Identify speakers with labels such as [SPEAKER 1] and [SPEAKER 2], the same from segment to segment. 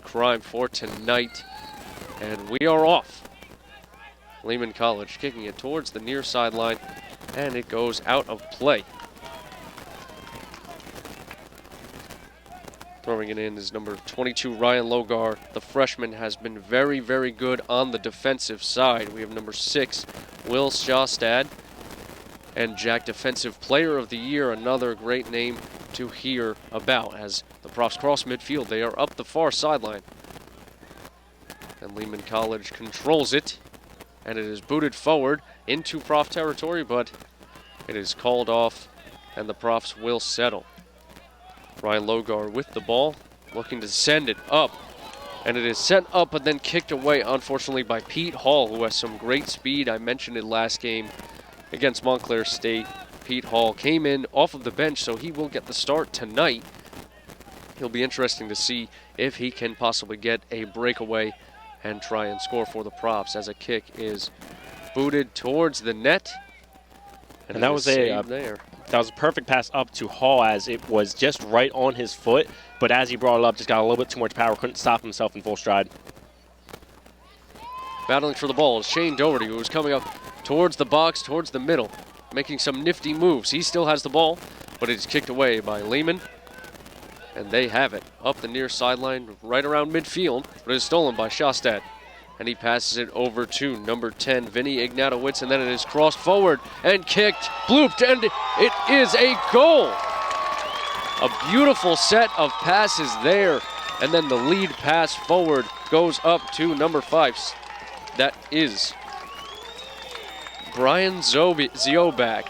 [SPEAKER 1] crime for tonight. And we are off. Lehman College kicking it towards the near sideline, and it goes out of play. Throwing it in is number 22, Ryan Logar. The freshman has been very, very good on the defensive side. We have number 6, Will Shawstad, and Jack Defensive Player of the Year, another great name to hear about as the Profs cross midfield. They are up the far sideline. And Lehman College controls it, and it is booted forward into Prof territory, but it is called off, and the Profs will settle. Ryan Logar with the ball, looking to send it up, and it is sent up but then kicked away, unfortunately, by Pete Hall, who has some great speed. I mentioned it last game against Montclair State. Pete Hall came in off of the bench, so he will get the start tonight. It'll be interesting to see if he can possibly get a breakaway and try and score for the Profs, as a kick is booted towards the net.
[SPEAKER 2] And that was a perfect pass up to Hall, as it was just right on his foot, but as he brought it up, just got a little bit too much power, couldn't stop himself in full stride.
[SPEAKER 1] Battling for the ball is Shane Doherty, who is coming up towards the box, towards the middle, making some nifty moves. He still has the ball, but it's kicked away by Lehman. And they have it up the near sideline, right around midfield, but it is stolen by Shawstad. And he passes it over to number 10, Vinny Ignatowicz, and then it is crossed forward and kicked, blooped, and it is a goal. A beautiful set of passes there, and then the lead pass forward goes up to number 5. That is Brian Ziobak.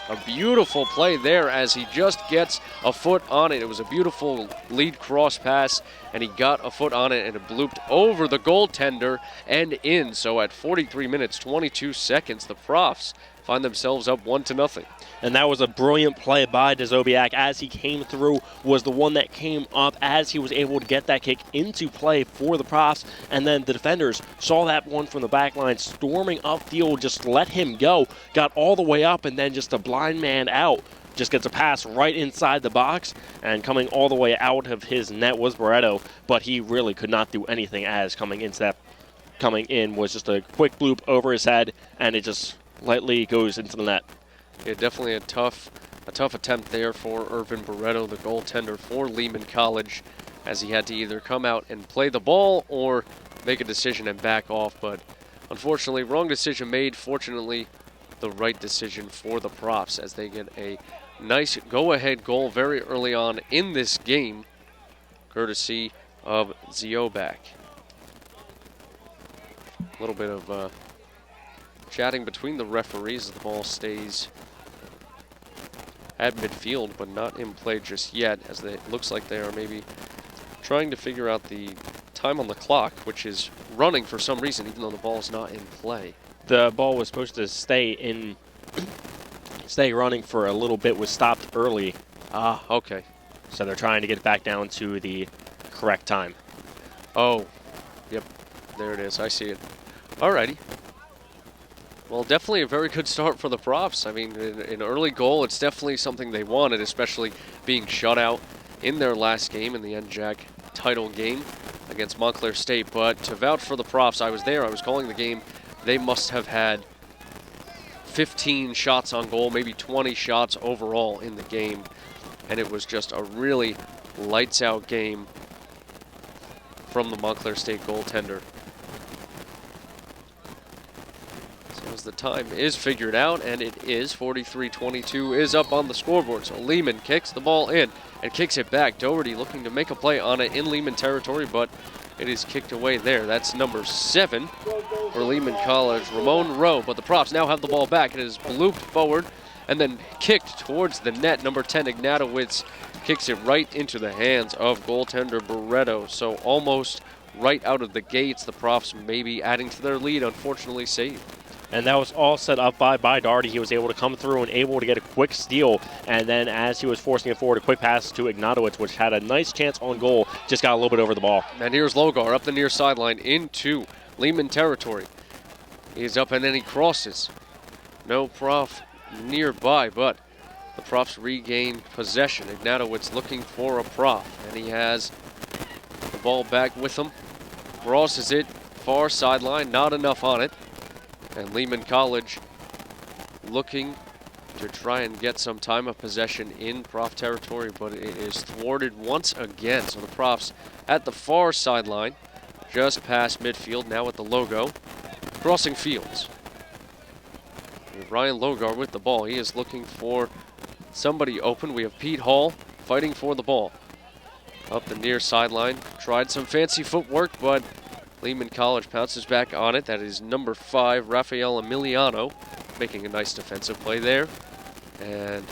[SPEAKER 1] A beautiful play there as he just gets a foot on it. It was a beautiful lead cross pass, and he got a foot on it, and it blooped over the goaltender and in. So at 43 minutes, 22 seconds, the Profs find themselves up 1-0.
[SPEAKER 2] And that was a brilliant play by Dozobiak as he came through, was the one that came up as he was able to get that kick into play for the Profs. And then the defenders saw that one from the back line storming upfield, just let him go, got all the way up, and then just a blind man out. Just gets a pass right inside the box, and coming all the way out of his net was Barreto, but he really could not do anything as coming in was just a quick bloop over his head, and it just lightly goes into the net.
[SPEAKER 1] Yeah, definitely a tough attempt there for Irvin Barreto, the goaltender for Lehman College, as he had to either come out and play the ball or make a decision and back off. But unfortunately, wrong decision made. Fortunately, the right decision for the Profs, as they get a nice go-ahead goal very early on in this game, courtesy of Ziobak. A little bit of chatting between the referees as the ball stays at midfield, but not in play just yet, as it looks like they are maybe trying to figure out the time on the clock, which is running for some reason, even though the ball is not in play.
[SPEAKER 2] The ball was supposed to stay running for a little bit, was stopped early.
[SPEAKER 1] Ah, okay.
[SPEAKER 2] So they're trying to get it back down to the correct time.
[SPEAKER 1] Oh, yep, there it is, I see it. Alrighty. Well, definitely a very good start for the Profs. I mean, an early goal, it's definitely something they wanted, especially being shut out in their last game in the NJAC title game against Montclair State. But to vouch for the Profs, I was there, I was calling the game. They must have had 15 shots on goal, maybe 20 shots overall in the game. And it was just a really lights-out game from the Montclair State goaltender. As the time is figured out, and it is 43-22 is up on the scoreboard. So Lehman kicks the ball in and kicks it back. Doherty looking to make a play on it in Lehman territory, but it is kicked away there. That's number 7 for Lehman College, Ramon Rowe. But the Profs now have the ball back. It is blooped forward and then kicked towards the net. Number 10, Ignatowicz, kicks it right into the hands of goaltender Barreto. So almost right out of the gates, the Profs maybe adding to their lead, unfortunately saved.
[SPEAKER 2] And that was all set up by Dougherty. He was able to come through and able to get a quick steal. And then as he was forcing it forward, a quick pass to Ignatowicz, which had a nice chance on goal, just got a little bit over the ball.
[SPEAKER 1] And here's Logar up the near sideline into Lehman territory. He's up and then he crosses. No Prof nearby, but the Profs regain possession. Ignatowicz looking for a Prof, and he has the ball back with him. Crosses it, far sideline, not enough on it. And Lehman College looking to try and get some time of possession in Prof territory, but it is thwarted once again. So the Profs at the far sideline, just past midfield, now at the logo, crossing fields. Ryan Logar with the ball. He is looking for somebody open. We have Pete Hall fighting for the ball. Up the near sideline, tried some fancy footwork, but Lehman College pounces back on it. That is number 5, Rafael Emiliano, making a nice defensive play there. And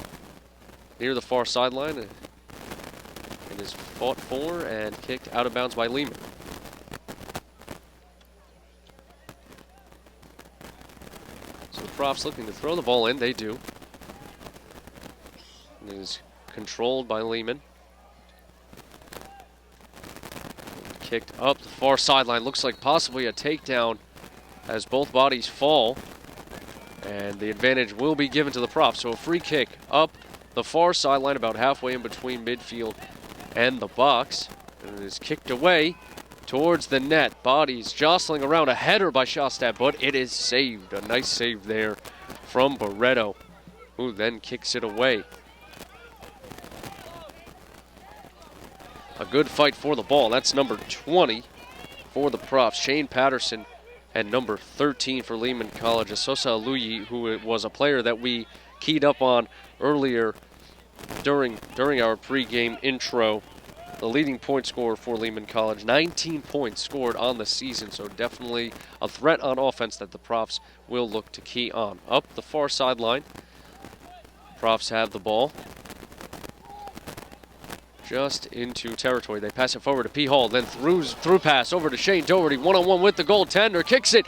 [SPEAKER 1] near the far sideline, it is fought for and kicked out of bounds by Lehman. So the Profs looking to throw the ball in. They do. It is controlled by Lehman. Kicked up the far sideline. Looks like possibly a takedown as both bodies fall. And the advantage will be given to the Profs. So a free kick up the far sideline, about halfway in between midfield and the box. And it is kicked away towards the net. Bodies jostling around. A header by Shostad, but it is saved. A nice save there from Barreto, who then kicks it away. A good fight for the ball. That's number 20 for the Profs, Shane Patterson, and number 13 for Lehman College, Asosa Aluyi, who was a player that we keyed up on earlier during our pregame intro. The leading point scorer for Lehman College, 19 points scored on the season, so definitely a threat on offense that the Profs will look to key on. Up the far sideline, Profs have the ball. Just into territory. They pass it forward to P. Hall, then through pass over to Shane Doherty, one-on-one with the goaltender, kicks it,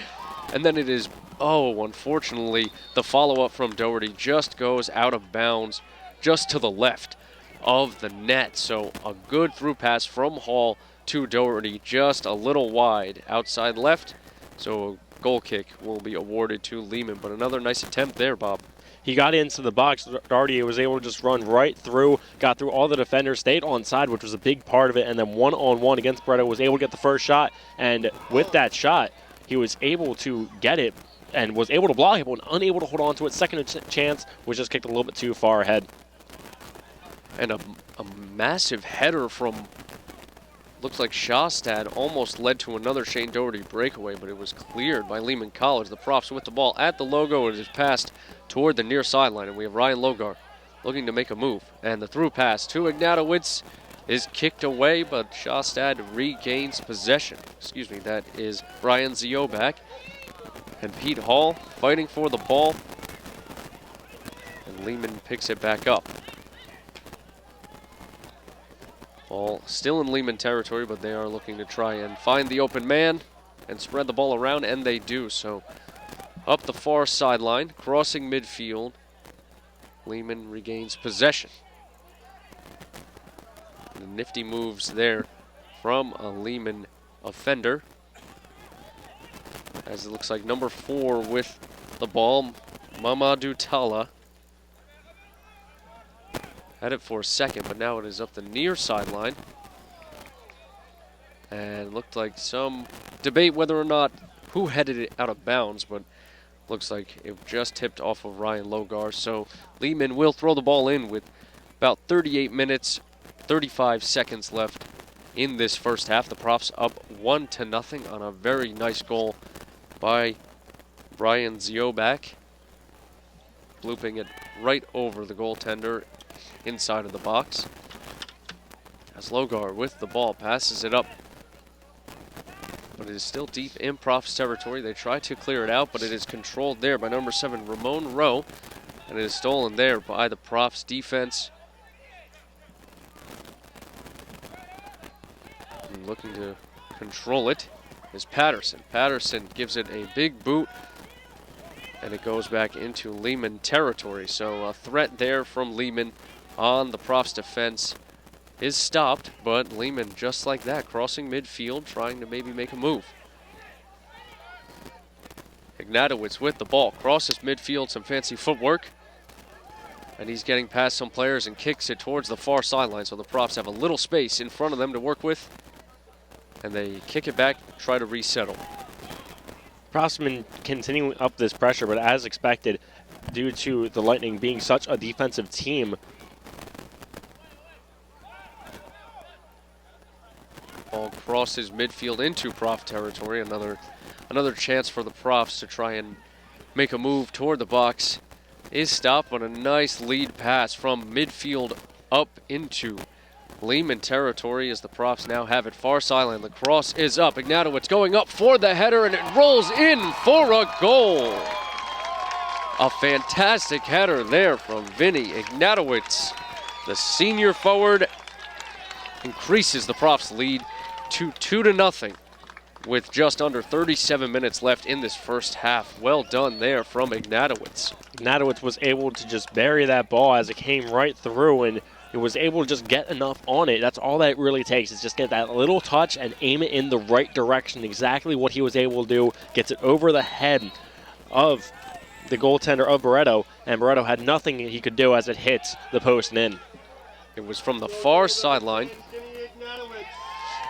[SPEAKER 1] and then it is, unfortunately, the follow-up from Dougherty just goes out of bounds, just to the left of the net. So a good through pass from Hall to Dougherty, just a little wide outside left. So a goal kick will be awarded to Lehman, but another nice attempt there, Bob.
[SPEAKER 2] He got into the box. Doherty was able to just run right through, got through all the defenders, stayed onside, which was a big part of it, and then one-on-one against Barreto, was able to get the first shot, and with that shot, he was able to get it and was able to block it, but unable to hold on to it. Second chance was just kicked a little bit too far ahead.
[SPEAKER 1] And a massive header from, looks like Shostad, almost led to another Shane Doherty breakaway, but it was cleared by Lehman College. The Profs with the ball at the logo. It is passed toward the near sideline, and we have Ryan Logar looking to make a move. And the through pass to Ignatowicz is kicked away, but Shostad regains possession. Excuse me, that is Brian Ziobak. And Pete Hall fighting for the ball. And Lehman picks it back up. Ball still in Lehman territory, but they are looking to try and find the open man and spread the ball around, and they do. So up the far sideline, crossing midfield, Lehman regains possession. The nifty moves there from a Lehman offender, as it looks like number 4 with the ball, Mamadou Talla. Had it for a second, but now it is up the near sideline. And looked like some debate whether or not who headed it out of bounds, but looks like it just tipped off of Ryan Logar. So Lehman will throw the ball in with about 38 minutes, 35 seconds left in this first half. The Profs up 1-0 on a very nice goal by Brian Ziobak, blooping it right over the goaltender inside of the box. As Logar with the ball passes it up, but it is still deep in Profs territory. They try to clear it out, but it is controlled there by number 7, Ramon Rowe, and it is stolen there by the Profs defense. And looking to control it is Patterson. Patterson gives it a big boot, and it goes back into Lehman territory. So a threat there from Lehman on the Profs defense is stopped, but Lehman just like that, crossing midfield, trying to maybe make a move. Ignatowicz with the ball, crosses midfield, some fancy footwork, and he's getting past some players and kicks it towards the far sideline, so the Profs have a little space in front of them to work with. and they kick it back, try to resettle.
[SPEAKER 2] Profs have been continuing up this pressure, but as expected, due to the Lightning being such a defensive team,
[SPEAKER 1] ball crosses midfield into Prof territory. Another chance for the Profs to try and make a move toward the box. Is stopped, but a nice lead pass from midfield up into Lehman territory as the Profs now have it far sideline. The cross is up. Ignatowicz going up for the header, and it rolls in for a goal. A fantastic header there from Vinny Ignatowicz. The senior forward increases the Profs' lead to 2-0 with just under 37 minutes left in this first half. Well done there from Ignatowicz.
[SPEAKER 2] Ignatowicz was able to just bury that ball as it came right through, and he was able to just get enough on it. That's all that it really takes, is just get that little touch and aim it in the right direction. Exactly what he was able to do. Gets it over the head of the goaltender of Barreto, and Barreto had nothing he could do as it hits the post and in.
[SPEAKER 1] It was from the far sideline,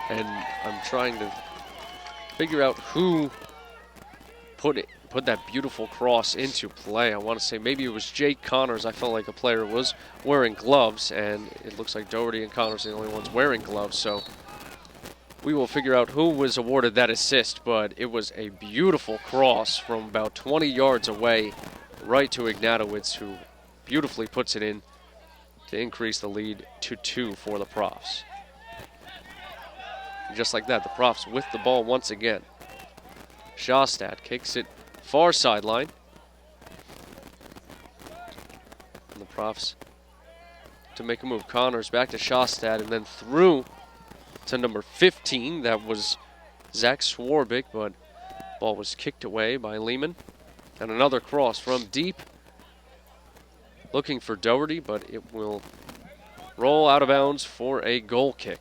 [SPEAKER 1] and I'm trying to figure out who put that beautiful cross into play. I want to say maybe it was Jake Connors. I felt like a player was wearing gloves, and it looks like Doherty and Connors are the only ones wearing gloves, so we will figure out who was awarded that assist, but it was a beautiful cross from about 20 yards away right to Ignatowicz, who beautifully puts it in to increase the lead to 2 for the Profs. And just like that, the Profs with the ball once again. Sjostad kicks it far sideline. And the Profs to make a move. Connors back to Sjostad and then through to number 15. That was Zach Swarbrick, but ball was kicked away by Lehman. And another cross from deep. Looking for Dougherty, but it will roll out of bounds for a goal kick.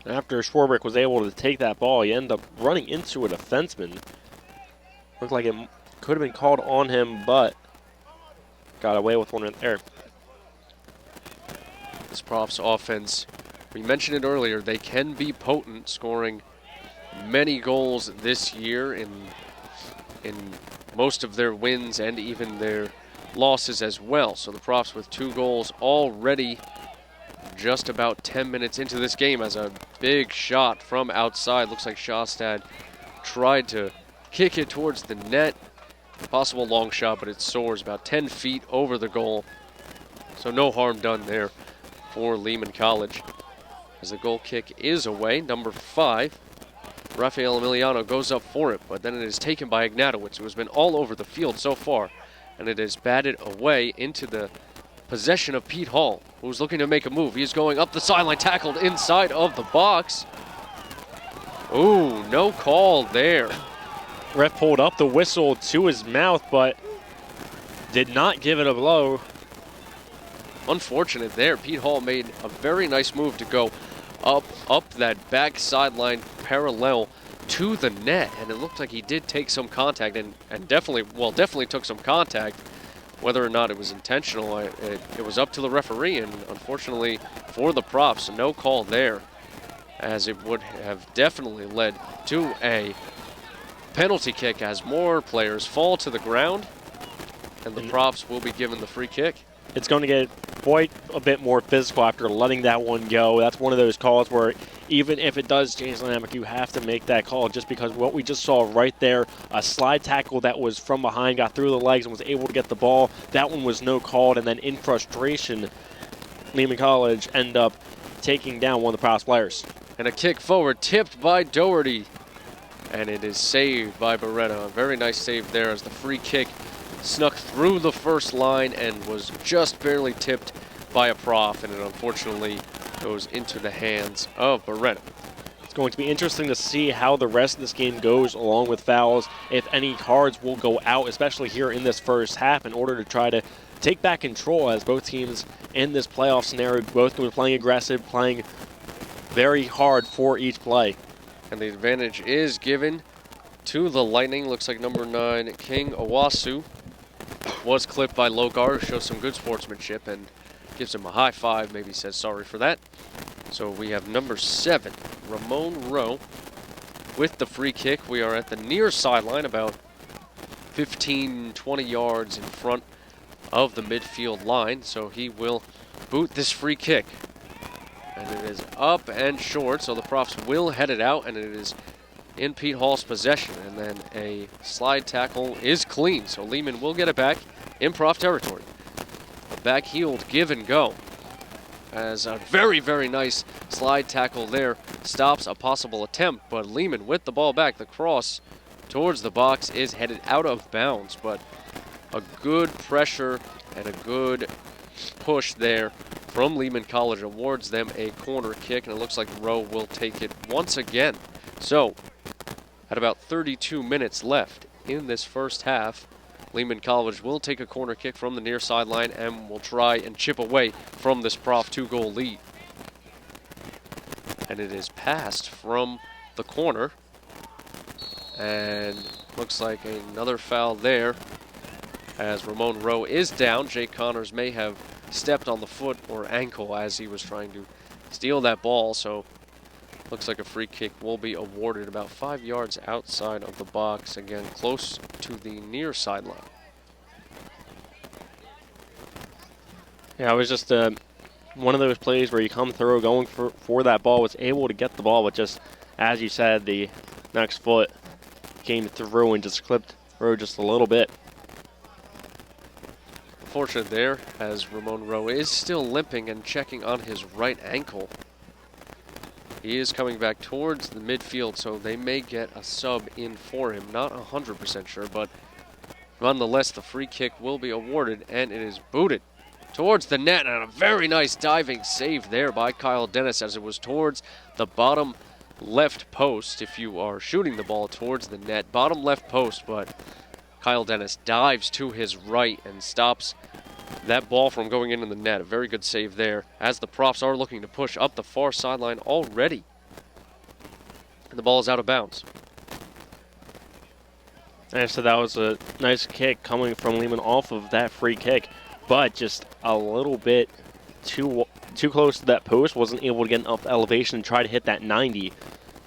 [SPEAKER 2] After Swarbrick was able to take that ball, he ended up running into a defenseman. Looked like it could have been called on him, but got away with one right there.
[SPEAKER 1] This Profs offense, we mentioned it earlier, they can be potent, scoring many goals this year in most of their wins and even their losses as well. So the Profs with 2 goals already just about 10 minutes into this game as a big shot from outside. Looks like Sjostad tried to kick it towards the net. Possible long shot, but it soars about 10 feet over the goal. So no harm done there for Lehman College. As the goal kick is away, number 5, Rafael Emiliano goes up for it, but then it is taken by Ignatowicz, who has been all over the field so far, and it is batted away into the possession of Pete Hall, who's looking to make a move. He is going up the sideline, tackled inside of the box. Ooh, no call there.
[SPEAKER 2] Ref pulled up the whistle to his mouth, but did not give it a blow.
[SPEAKER 1] Unfortunate there. Pete Hall made a very nice move to go up that back sideline parallel to the net, and it looked like he did take some contact and definitely took some contact. Whether or not it was intentional, it was up to the referee, and unfortunately for the Profs, no call there, as it would have definitely led to a penalty kick as more players fall to the ground, and the Profs will be given the free kick.
[SPEAKER 2] It's going to get quite a bit more physical after letting that one go. That's one of those calls where even if it does change the dynamic, you have to make that call, just because what we just saw right there, a slide tackle that was from behind, got through the legs and was able to get the ball. That one was no called, and then in frustration, Lehman College end up taking down one of the Profs players.
[SPEAKER 1] And a kick forward tipped by Doherty, and it is saved by Barreto. A very nice save there as the free kick snuck through the first line and was just barely tipped by a Prof, and it unfortunately goes into the hands of Barreto.
[SPEAKER 2] It's going to be interesting to see how the rest of this game goes along with fouls, if any cards will go out, especially here in this first half, in order to try to take back control, as both teams in this playoff scenario both going to be playing aggressive, playing very hard for each play.
[SPEAKER 1] And the advantage is given to the Lightning. Looks like number 9, King Owasu, was clipped by Logar, who shows some good sportsmanship and gives him a high five, maybe says sorry for that. So we have number 7, Ramon Rowe, with the free kick. We are at the near sideline, about 15, 20 yards in front of the midfield line. So he will boot this free kick. And it is up and short, so the Profs will head it out, and it is in Pete Hall's possession. And then a slide tackle is clean, so Lehman will get it back in Prof territory. A back-heeled give and go. As a very, very nice slide tackle there stops a possible attempt, but Lehman with the ball back. The cross towards the box is headed out of bounds, but a good pressure and a good push there from Lehman College awards them a corner kick, and it looks like Rowe will take it once again. So, at about 32 minutes left in this first half, Lehman College will take a corner kick from the near sideline and will try and chip away from this Prof 2-goal lead. And it is passed from the corner, and looks like another foul there as Ramon Rowe is down. Jake Connors may have stepped on the foot or ankle as he was trying to steal that ball, so looks like a free kick will be awarded about 5 yards outside of the box, again close to the near sideline.
[SPEAKER 2] Yeah, it was just one of those plays where you come through going for that ball, was able to get the ball, but just, as you said, the next foot came through and just clipped through just a little bit.
[SPEAKER 1] Unfortunate there, as Ramon Rowe is still limping and checking on his right ankle. He is coming back towards the midfield, so they may get a sub in for him. Not 100% sure, but nonetheless, the free kick will be awarded, and it is booted towards the net, and a very nice diving save there by Kyle Dennis, as it was towards the bottom left post. If you are shooting the ball towards the net, bottom left post, but Kyle Dennis dives to his right and stops that ball from going into the net. A very good save there, as the Profs are looking to push up the far sideline already. And the ball is out of bounds.
[SPEAKER 2] And so that was a nice kick coming from Lehman off of that free kick, but just a little bit too close to that post. Wasn't able to get enough elevation and try to hit that 90.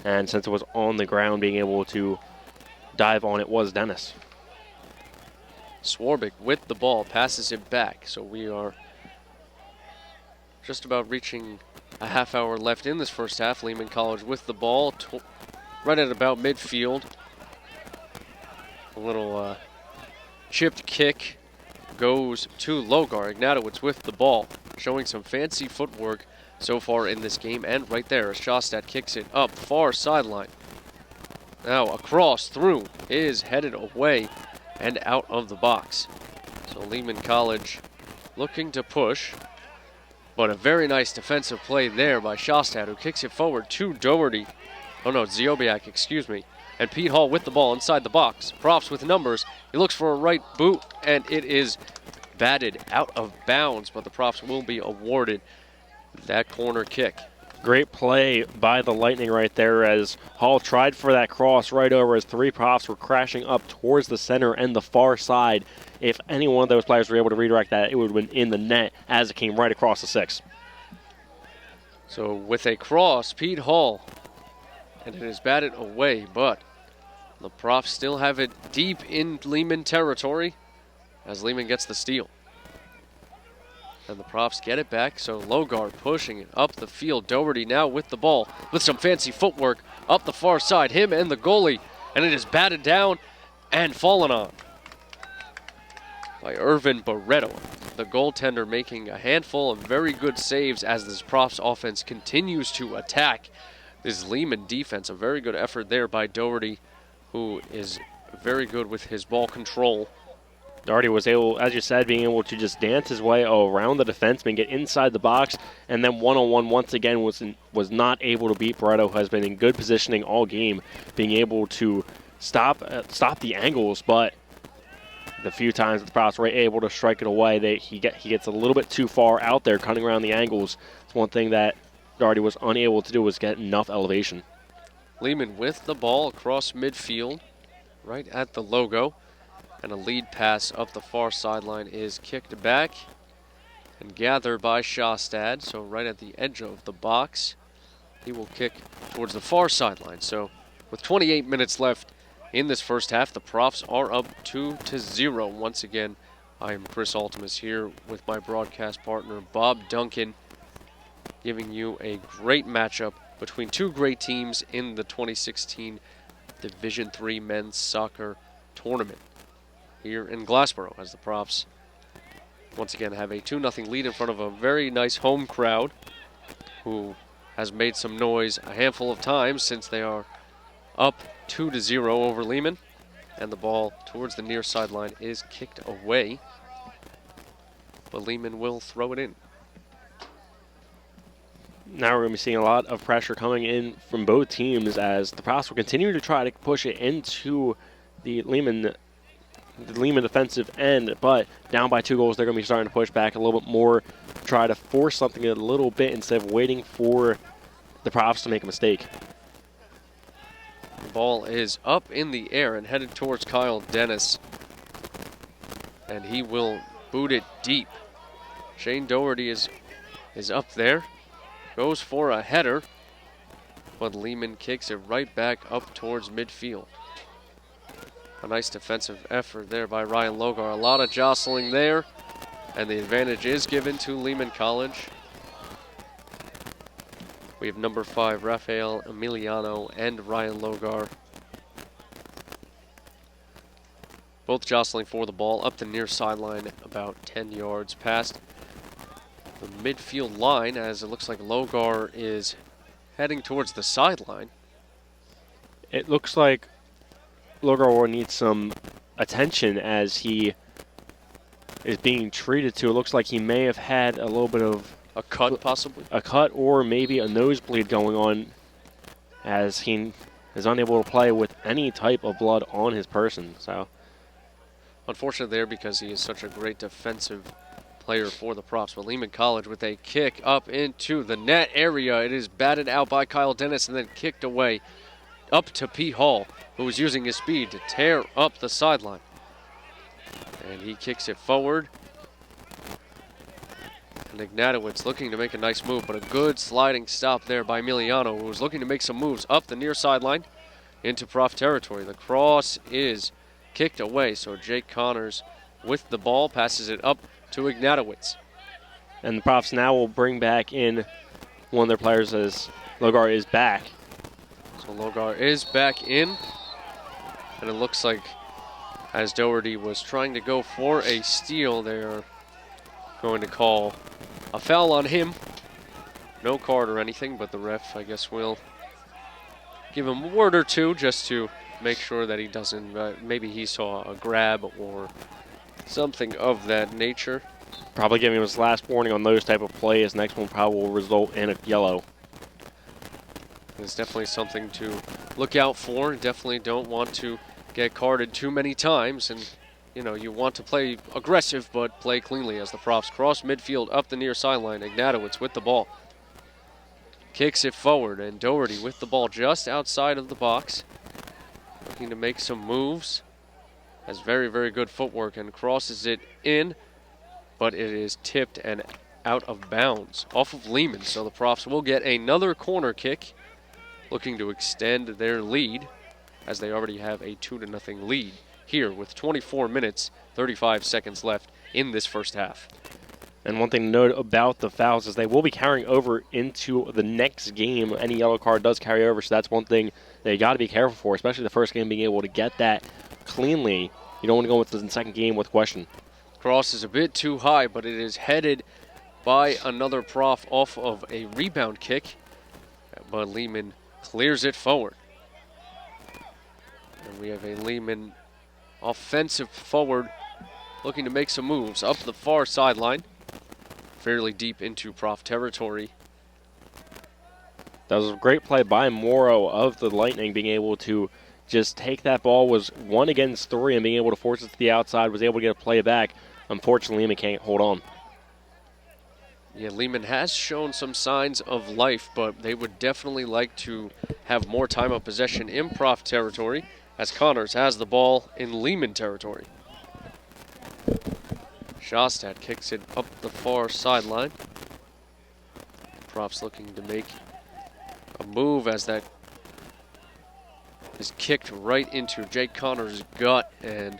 [SPEAKER 2] And since it was on the ground, being able to dive on it was Dennis.
[SPEAKER 1] Swarbrick with the ball, passes it back. So we are just about reaching a half hour left in this first half. Lehman College with the ball, right at about midfield. A little chipped kick goes to Logar. Ignatowicz with the ball, showing some fancy footwork so far in this game. And right there, as Shostad kicks it up far sideline. Now a cross through is headed away and out of the box. So Lehman College looking to push, but a very nice defensive play there by Shostad, who kicks it forward to Doherty. Oh no, Ziobiak, excuse me. And Pete Hall with the ball inside the box. Profs with numbers. He looks for a right boot, and it is batted out of bounds, but the Profs will be awarded that corner kick.
[SPEAKER 2] Great play by the Lightning right there, as Hall tried for that cross right over as 3 Profs were crashing up towards the center and the far side. If any one of those players were able to redirect that, it would have been in the net as it came right across the 6.
[SPEAKER 1] So with a cross, Pete Hall, and it is batted away, but the Profs still have it deep in Lehman territory as Lehman gets the steal. And the Profs get it back, so Logar pushing it up the field. Doherty now with the ball, with some fancy footwork up the far side. Him and the goalie, and it is batted down and fallen on by Irvin Barreto. The goaltender making a handful of very good saves as this Profs offense continues to attack this Lehman defense. A very good effort there by Doherty, who is very good with his ball control.
[SPEAKER 2] Doherty was able, as you said, being able to just dance his way around the defenseman, get inside the box, and then one-on-one once again was not able to beat Barreto, who has been in good positioning all game, being able to stop the angles, but the few times the Profs were able to strike it away, he gets a little bit too far out there, cutting around the angles. It's one thing that Doherty was unable to do, was get enough elevation.
[SPEAKER 1] Lehman with the ball across midfield, right at the logo. And a lead pass up the far sideline is kicked back. and gathered by Shostad, so right at the edge of the box. He will kick towards the far sideline. So with 28 minutes left in this first half, the Profs are up 2-0. Once again, I am Chris Altimus here with my broadcast partner, Bob Duncan, giving you a great matchup between two great teams in the 2016 Division III Men's Soccer Tournament here in Glassboro, as the Profs once again have a 2-0 lead in front of a very nice home crowd who has made some noise a handful of times since they are up 2-0 over Lehman. And the ball towards the near sideline is kicked away, but Lehman will throw it in.
[SPEAKER 2] Now we're going to be seeing a lot of pressure coming in from both teams as the Profs will continue to try to push it into the Lehman defensive end, but down by 2 goals, they're going to be starting to push back a little bit more, try to force something a little bit instead of waiting for the Profs to make a mistake.
[SPEAKER 1] The ball is up in the air and headed towards Kyle Dennis, and he will boot it deep. Shane Doherty is up there, goes for a header, but Lehman kicks it right back up towards midfield. A nice defensive effort there by Ryan Logar. A lot of jostling there, and the advantage is given to Lehman College. We have number 5, Rafael Emiliano and Ryan Logar, both jostling for the ball up the near sideline about 10 yards past the midfield line, as it looks like Logar is heading towards the sideline.
[SPEAKER 2] It looks like Logar will need some attention as he is being treated to. It looks like he may have had a little bit of
[SPEAKER 1] a cut, possibly?
[SPEAKER 2] A cut or maybe a nosebleed going on, as he is unable to play with any type of blood on his person. So,
[SPEAKER 1] unfortunate there, because he is such a great defensive player for the Profs. But Lehman College with a kick up into the net area. It is batted out by Kyle Dennis and then kicked away up to P. Hall, who is using his speed to tear up the sideline. And he kicks it forward. And Ignatowicz looking to make a nice move, but a good sliding stop there by Emiliano, who was looking to make some moves up the near sideline into Prof territory. The cross is kicked away, so Jake Connors with the ball passes it up to Ignatowicz.
[SPEAKER 2] And the Profs now will bring back in one of their players as Logar is back.
[SPEAKER 1] So Logar is back in, and it looks like as Doherty was trying to go for a steal, they're going to call a foul on him. No card or anything, but the ref, I guess, will give him a word or two just to make sure that he doesn't, maybe he saw a grab or something of that nature.
[SPEAKER 2] Probably giving him his last warning on those type of plays. Next one probably will result in a yellow.
[SPEAKER 1] It's definitely something to look out for. Definitely don't want to get carded too many times, and you know, you want to play aggressive but play cleanly as the Profs cross midfield up the near sideline. Ignatowicz with the ball. Kicks it forward, and Doherty with the ball just outside of the box. Looking to make some moves. Has very, very good footwork and crosses it in, but it is tipped and out of bounds off of Lehman. So the Profs will get another corner kick, looking to extend their lead as they already have a 2-0 lead here with 24 minutes, 35 seconds left in this first half.
[SPEAKER 2] And one thing to note about the fouls is they will be carrying over into the next game. Any yellow card does carry over, so that's one thing that you got to be careful for, especially the first game, being able to get that cleanly. You don't want to go into the second game with question.
[SPEAKER 1] Cross is a bit too high, but it is headed by another Prof off of a rebound kick, but Lehman clears it forward. And we have a Lehman offensive forward looking to make some moves up the far sideline, fairly deep into Prof territory.
[SPEAKER 2] That was a great play by Morrow of the Lightning, being able to just take that ball, was 1 against 3, and being able to force it to the outside, was able to get a play back. Unfortunately, Lehman can't hold on.
[SPEAKER 1] Yeah, Lehman has shown some signs of life, but they would definitely like to have more time of possession in Prof territory, as Connors has the ball in Lehman territory. Shostad kicks it up the far sideline. Profs looking to make a move as that is kicked right into Jake Connor's gut and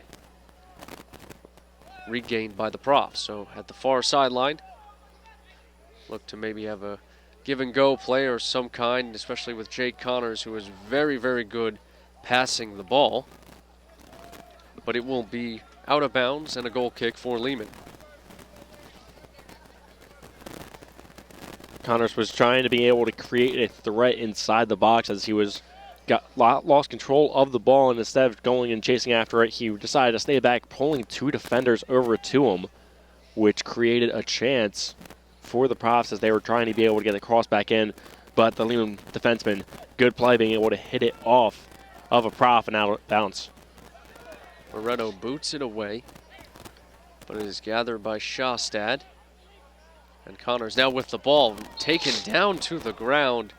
[SPEAKER 1] regained by the Profs. So at the far sideline, look to maybe have a give and go play or some kind, especially with Jake Connors, who is very, very good passing the ball. But it will be out of bounds and a goal kick for Lehman.
[SPEAKER 2] Connors was trying to be able to create a threat inside the box as he lost control of the ball, and instead of going and chasing after it, he decided to stay back, pulling two defenders over to him, which created a chance for the Profs as they were trying to be able to get the cross back in. But the Lehman defenseman, good play, being able to hit it off of a Prof and out of bounds.
[SPEAKER 1] Barreto boots it away, but it is gathered by Shostad. And Connors now with the ball, taken down to the ground.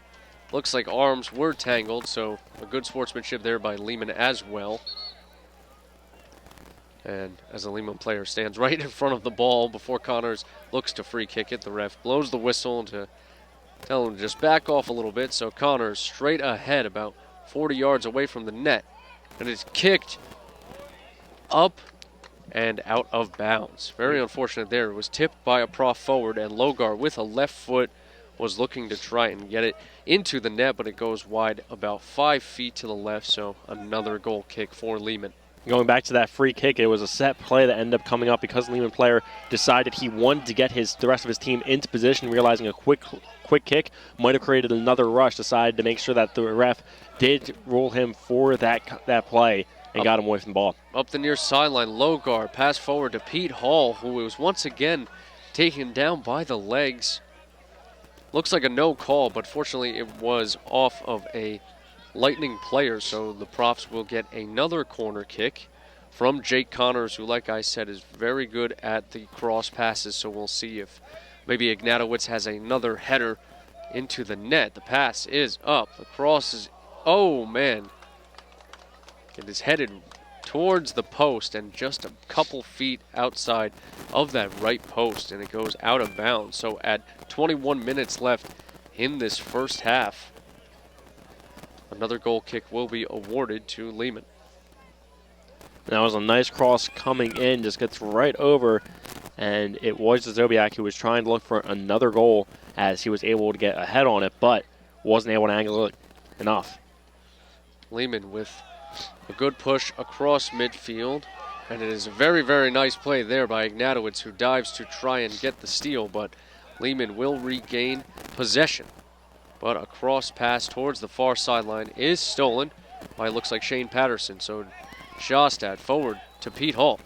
[SPEAKER 1] Looks like arms were tangled, so a good sportsmanship there by Lehman as well. And as the Lehman player stands right in front of the ball before Connors looks to free kick it, the ref blows the whistle to tell him to just back off a little bit. So Connors straight ahead, about 40 yards away from the net, and it's kicked up and out of bounds. Very unfortunate there. It was tipped by a Prof forward, and Logar with a left foot was looking to try and get it into the net, but it goes wide about 5 feet to the left, so another goal kick for Lehman.
[SPEAKER 2] Going back to that free kick, it was a set play that ended up coming up because the Lehman player decided he wanted to get the rest of his team into position, realizing a quick kick might have created another rush, decided to make sure that the ref did rule him for that play and got him away from the ball.
[SPEAKER 1] Up the near sideline, Logar pass forward to Pete Hall, who was once again taken down by the legs. Looks like a no call, but fortunately it was off of a Lightning player, so the Profs will get another corner kick from Jake Connors, who, like I said, is very good at the cross passes, so we'll see if maybe Ignatowicz has another header into the net. The pass is up. The cross is, oh man, it is headed towards the post and just a couple feet outside of that right post, and it goes out of bounds. So at 21 minutes left in this first half, another goal kick will be awarded to Lehman.
[SPEAKER 2] That was a nice cross coming in, just gets right over, and it was Zobiak who was trying to look for another goal as he was able to get a head on it, but wasn't able to angle it enough.
[SPEAKER 1] Lehman with a good push across midfield, and it is a very, very nice play there by Ignatowicz, who dives to try and get the steal, but Lehman will regain possession. But a cross pass towards the far sideline is stolen by, looks like, Shane Patterson. So Shostad forward to Pete Hall,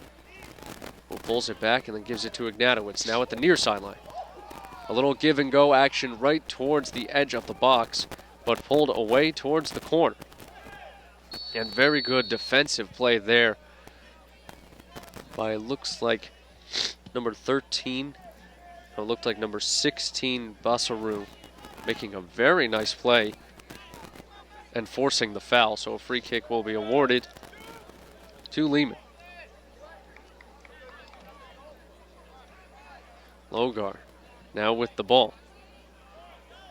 [SPEAKER 1] who pulls it back and then gives it to Ignatowicz, now at the near sideline. A little give and go action right towards the edge of the box, but pulled away towards the corner. And very good defensive play there by, looks like, number 13. It looked like number 16, Basaru, making a very nice play and forcing the foul. So a free kick will be awarded to Lehman. Logar now with the ball.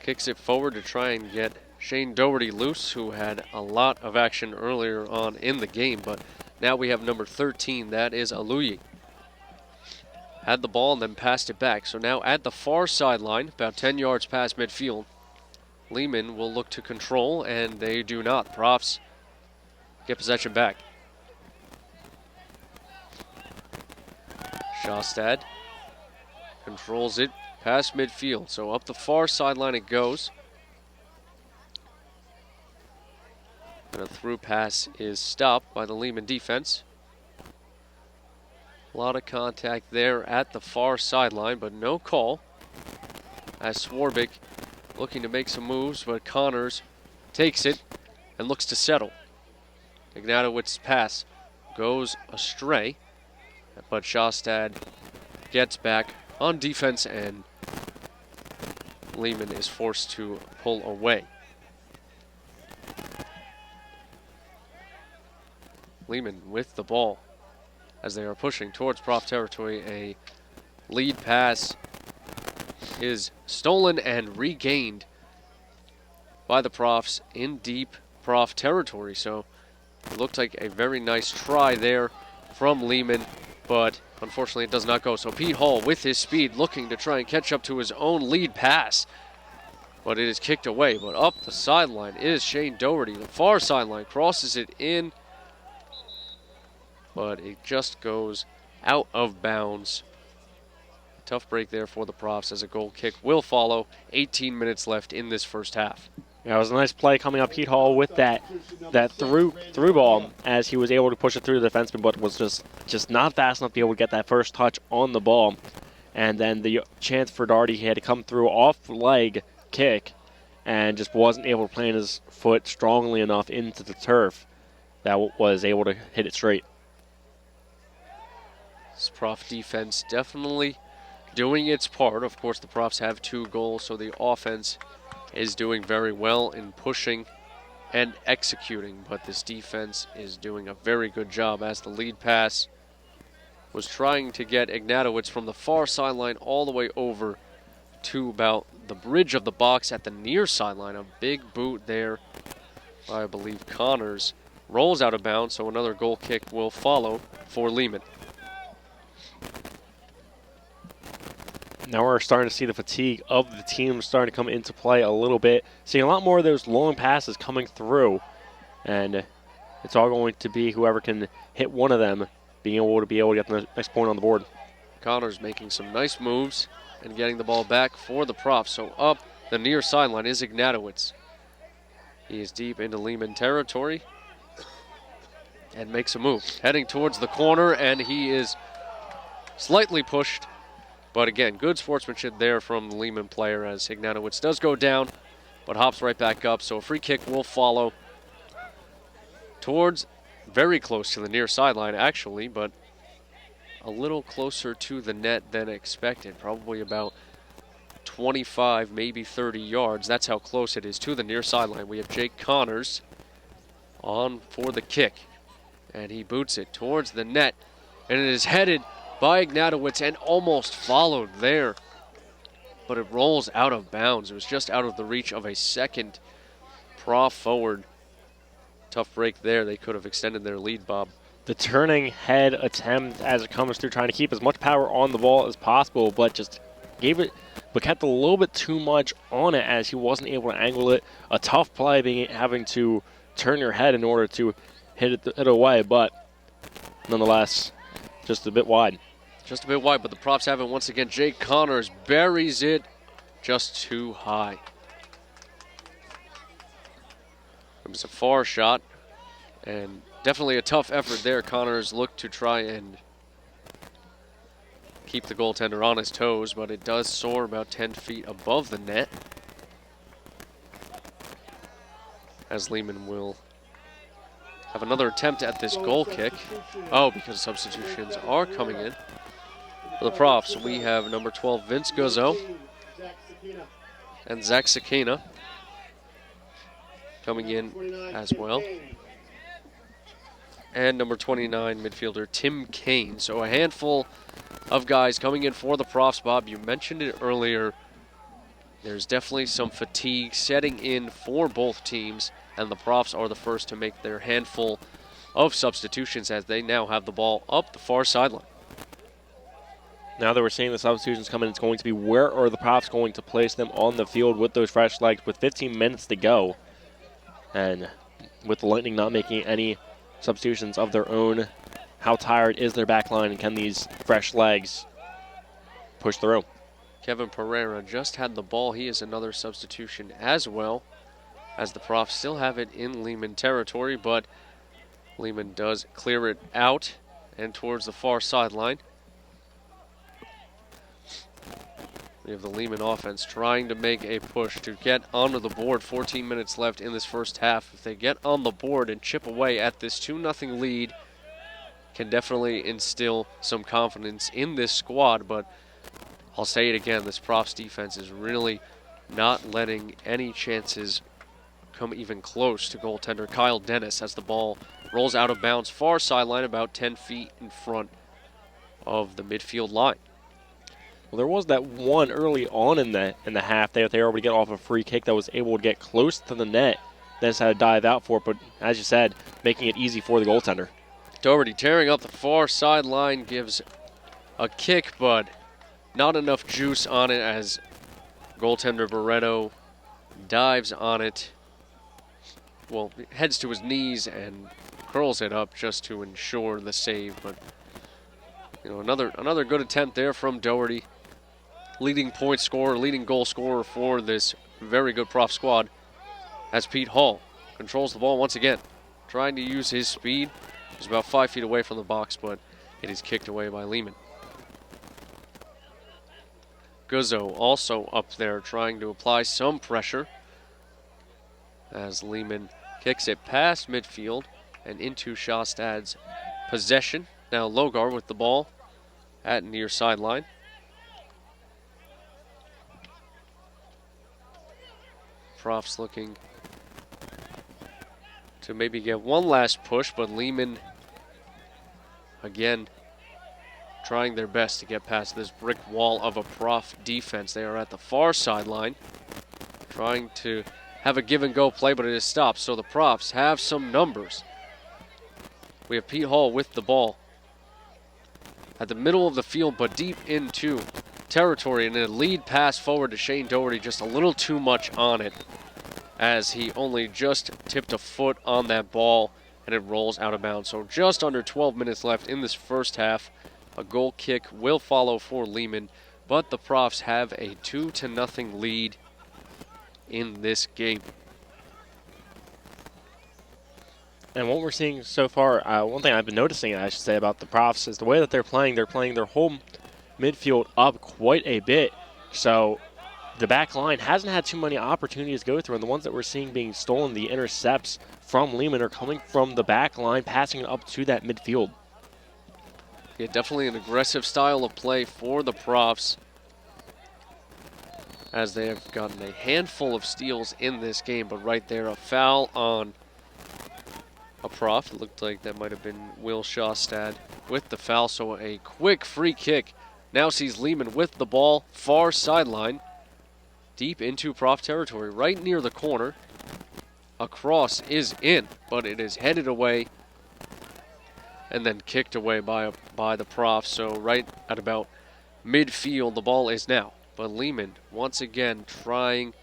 [SPEAKER 1] Kicks it forward to try and get Shane Doherty loose, who had a lot of action earlier on in the game, but now we have number 13, that is Aluyi. Had the ball and then passed it back. So now at the far sideline, about 10 yards past midfield, Lehman will look to control, and they do not. Profs get possession back. Shostad controls it past midfield. So up the far sideline it goes. And a through pass is stopped by the Lehman defense. A lot of contact there at the far sideline, but no call. As Swarbrick looking to make some moves, but Connors takes it and looks to settle. Ignatowicz's pass goes astray, but Shostad gets back on defense, and Lehman is forced to pull away. Lehman with the ball as they are pushing towards Prof territory. A lead pass is stolen and regained by the Profs in deep Prof territory. So it looked like a very nice try there from Lehman, but unfortunately it does not go. So Pete Hall, with his speed, looking to try and catch up to his own lead pass, but it is kicked away. But up the sideline is Shane Doherty. The far sideline crosses it in, but it just goes out of bounds. Tough break there for the Profs as a goal kick will follow. 18 minutes left in this first half.
[SPEAKER 2] Yeah, it was a nice play coming up. Pete Hall with that through ball as he was able to push it through the defenseman, but was just not fast enough to be able to get that first touch on the ball. And then the chance for Doherty, he had to come through off leg kick and just wasn't able to plant his foot strongly enough into the turf that was able to hit it straight.
[SPEAKER 1] This Prof defense definitely doing its part. Of course, the Profs have 2 goals, so the offense is doing very well in pushing and executing, but this defense is doing a very good job as the lead pass was trying to get Ignatowicz from the far sideline all the way over to about the bridge of the box at the near sideline. A big boot there by, I believe, Connors. Rolls out of bounds, so another goal kick will follow for Lehman.
[SPEAKER 2] Now we're starting to see the fatigue of the team starting to come into play a little bit. Seeing a lot more of those long passes coming through. And it's all going to be whoever can hit one of them being able to get the next point on the board.
[SPEAKER 1] Connors making some nice moves and getting the ball back for the Profs. So up the near sideline is Ignatowicz. He is deep into Lehman territory and makes a move. Heading towards the corner, and he is slightly pushed. But again, good sportsmanship there from the Lehman player as Ignatowicz does go down, but hops right back up. So a free kick will follow towards, very close to the near sideline actually, but a little closer to the net than expected. Probably about 25, maybe 30 yards. That's how close it is to the near sideline. We have Jake Connors on for the kick, and he boots it towards the net, and it is headed by Ignatowicz and almost followed there, but it rolls out of bounds. It was just out of the reach of a second Prof forward. Tough break there. They could have extended their lead, Bob.
[SPEAKER 2] The turning head attempt as it comes through, trying to keep as much power on the ball as possible, but kept a little bit too much on it as he wasn't able to angle it. A tough play, having to turn your head in order to hit it away, but nonetheless, just a bit wide.
[SPEAKER 1] Just a bit wide, but the Profs have it once again. Jake Connors buries it just too high. It was a far shot, and definitely a tough effort there. Connors looked to try and keep the goaltender on his toes, but it does soar about 10 feet above the net, as Lehman will have another attempt at this goal kick. Oh, because substitutions are coming in. For the Profs, we have number 12, Vince Guzzo, and Zach Sakina coming in as well. And number 29, midfielder Tim Kane. So a handful of guys coming in for the Profs. Bob, you mentioned it earlier. There's definitely some fatigue setting in for both teams, and the Profs are the first to make their handful of substitutions as they now have the ball up the far sideline.
[SPEAKER 2] Now that we're seeing the substitutions come in, it's going to be where are the Profs going to place them on the field with those fresh legs with 15 minutes to go. And with the Lightning not making any substitutions of their own, how tired is their back line, and can these fresh legs push through?
[SPEAKER 1] Kevin Pereira just had the ball. He is another substitution as well, as the Profs still have it in Lehman territory, but Lehman does clear it out and towards the far sideline. We have the Lehman offense trying to make a push to get onto the board. 14 minutes left in this first half. If they get on the board and chip away at this 2-0 lead, can definitely instill some confidence in this squad. But I'll say it again, this Profs defense is really not letting any chances come even close to goaltender Kyle Dennis as the ball rolls out of bounds far sideline about 10 feet in front of the midfield line.
[SPEAKER 2] Well, there was that one early on in the half there. They were able to get off a free kick that was able to get close to the net. Then just had to dive out for it, but as you said, making it easy for the goaltender.
[SPEAKER 1] Doherty tearing up the far sideline, gives a kick, but not enough juice on it as goaltender Barreto dives on it. Well, heads to his knees and curls it up just to ensure the save. But you know, another good attempt there from Doherty, leading point scorer, leading goal scorer for this very good Prof squad. As Pete Hall controls the ball once again, trying to use his speed. He's about 5 feet away from the box, but it is kicked away by Lehman. Guzzo also up there trying to apply some pressure as Lehman kicks it past midfield and into Sjostad's possession. Now Logar with the ball at near sideline. Profs looking to maybe get one last push, but Lehman again trying their best to get past this brick wall of a Prof defense. They are at the far sideline trying to have a give and go play, but it is stopped. So the Profs have some numbers. We have Pete Hall with the ball at the middle of the field, but deep into territory, and a lead pass forward to Shane Doherty, just a little too much on it as he only just tipped a foot on that ball and it rolls out of bounds. So just under 12 minutes left in this first half. A goal kick will follow for Lehman, but the Profs have a 2-0 lead in this game.
[SPEAKER 2] And what we're seeing so far, one thing I've been noticing, I should say, about the Profs is the way that they're playing their home midfield up quite a bit. So the back line hasn't had too many opportunities to go through, and the ones that we're seeing being stolen, the intercepts from Lehman, are coming from the back line, passing it up to that midfield.
[SPEAKER 1] Yeah, definitely an aggressive style of play for the Profs, as they have gotten a handful of steals in this game. But right there, a foul on a Prof. It looked like that might have been Will Sjostad with the foul. So a quick free kick now sees Lehman with the ball, far sideline, deep into Prof territory, right near the corner. A cross is in, but it is headed away and then kicked away by the Prof. So right at about midfield, the ball is now. But Lehman, once again, trying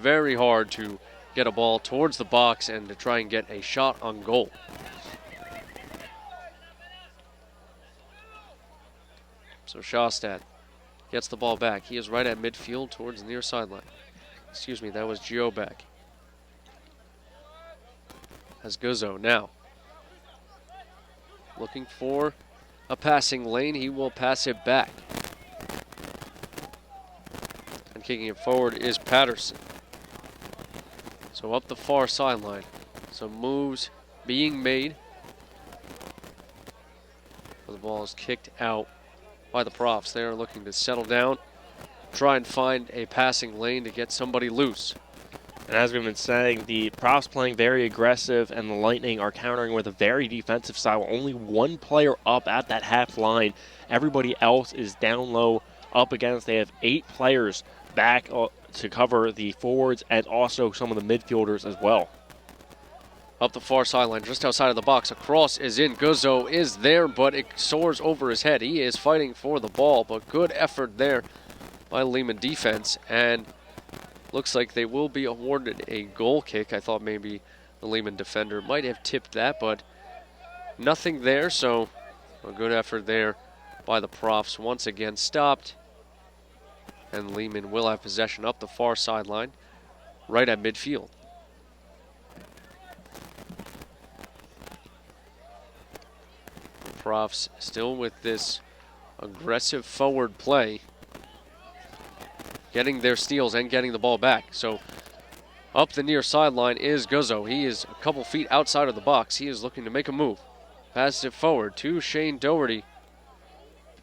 [SPEAKER 1] very hard to get a ball towards the box and to try and get a shot on goal. So Sjostad gets the ball back. He is right at midfield towards the near sideline. Excuse me, that was Gio back. Has Guzzo now looking for a passing lane. He will pass it back. And kicking it forward is Patterson. So up the far sideline. Some moves being made. The ball is kicked out by the Profs. They are looking to settle down, try and find a passing lane to get somebody loose.
[SPEAKER 2] And as we've been saying, the Profs playing very aggressive, and the Lightning are countering with a very defensive style. Only one player up at that half line. Everybody else is down low up against. They have 8 players back to cover the forwards and also some of the midfielders as well.
[SPEAKER 1] Up the far sideline, just outside of the box. A cross is in. Guzzo is there, but it soars over his head. He is fighting for the ball, but good effort there by Lehman defense. And looks like they will be awarded a goal kick. I thought maybe the Lehman defender might have tipped that, but nothing there. So a good effort there by the Profs. Once again stopped. And Lehman will have possession up the far sideline, right at midfield. Profs still with this aggressive forward play, getting their steals and getting the ball back. So up the near sideline is Guzzo. He is a couple feet outside of the box. He is looking to make a move. Passes it forward to Shane Doherty.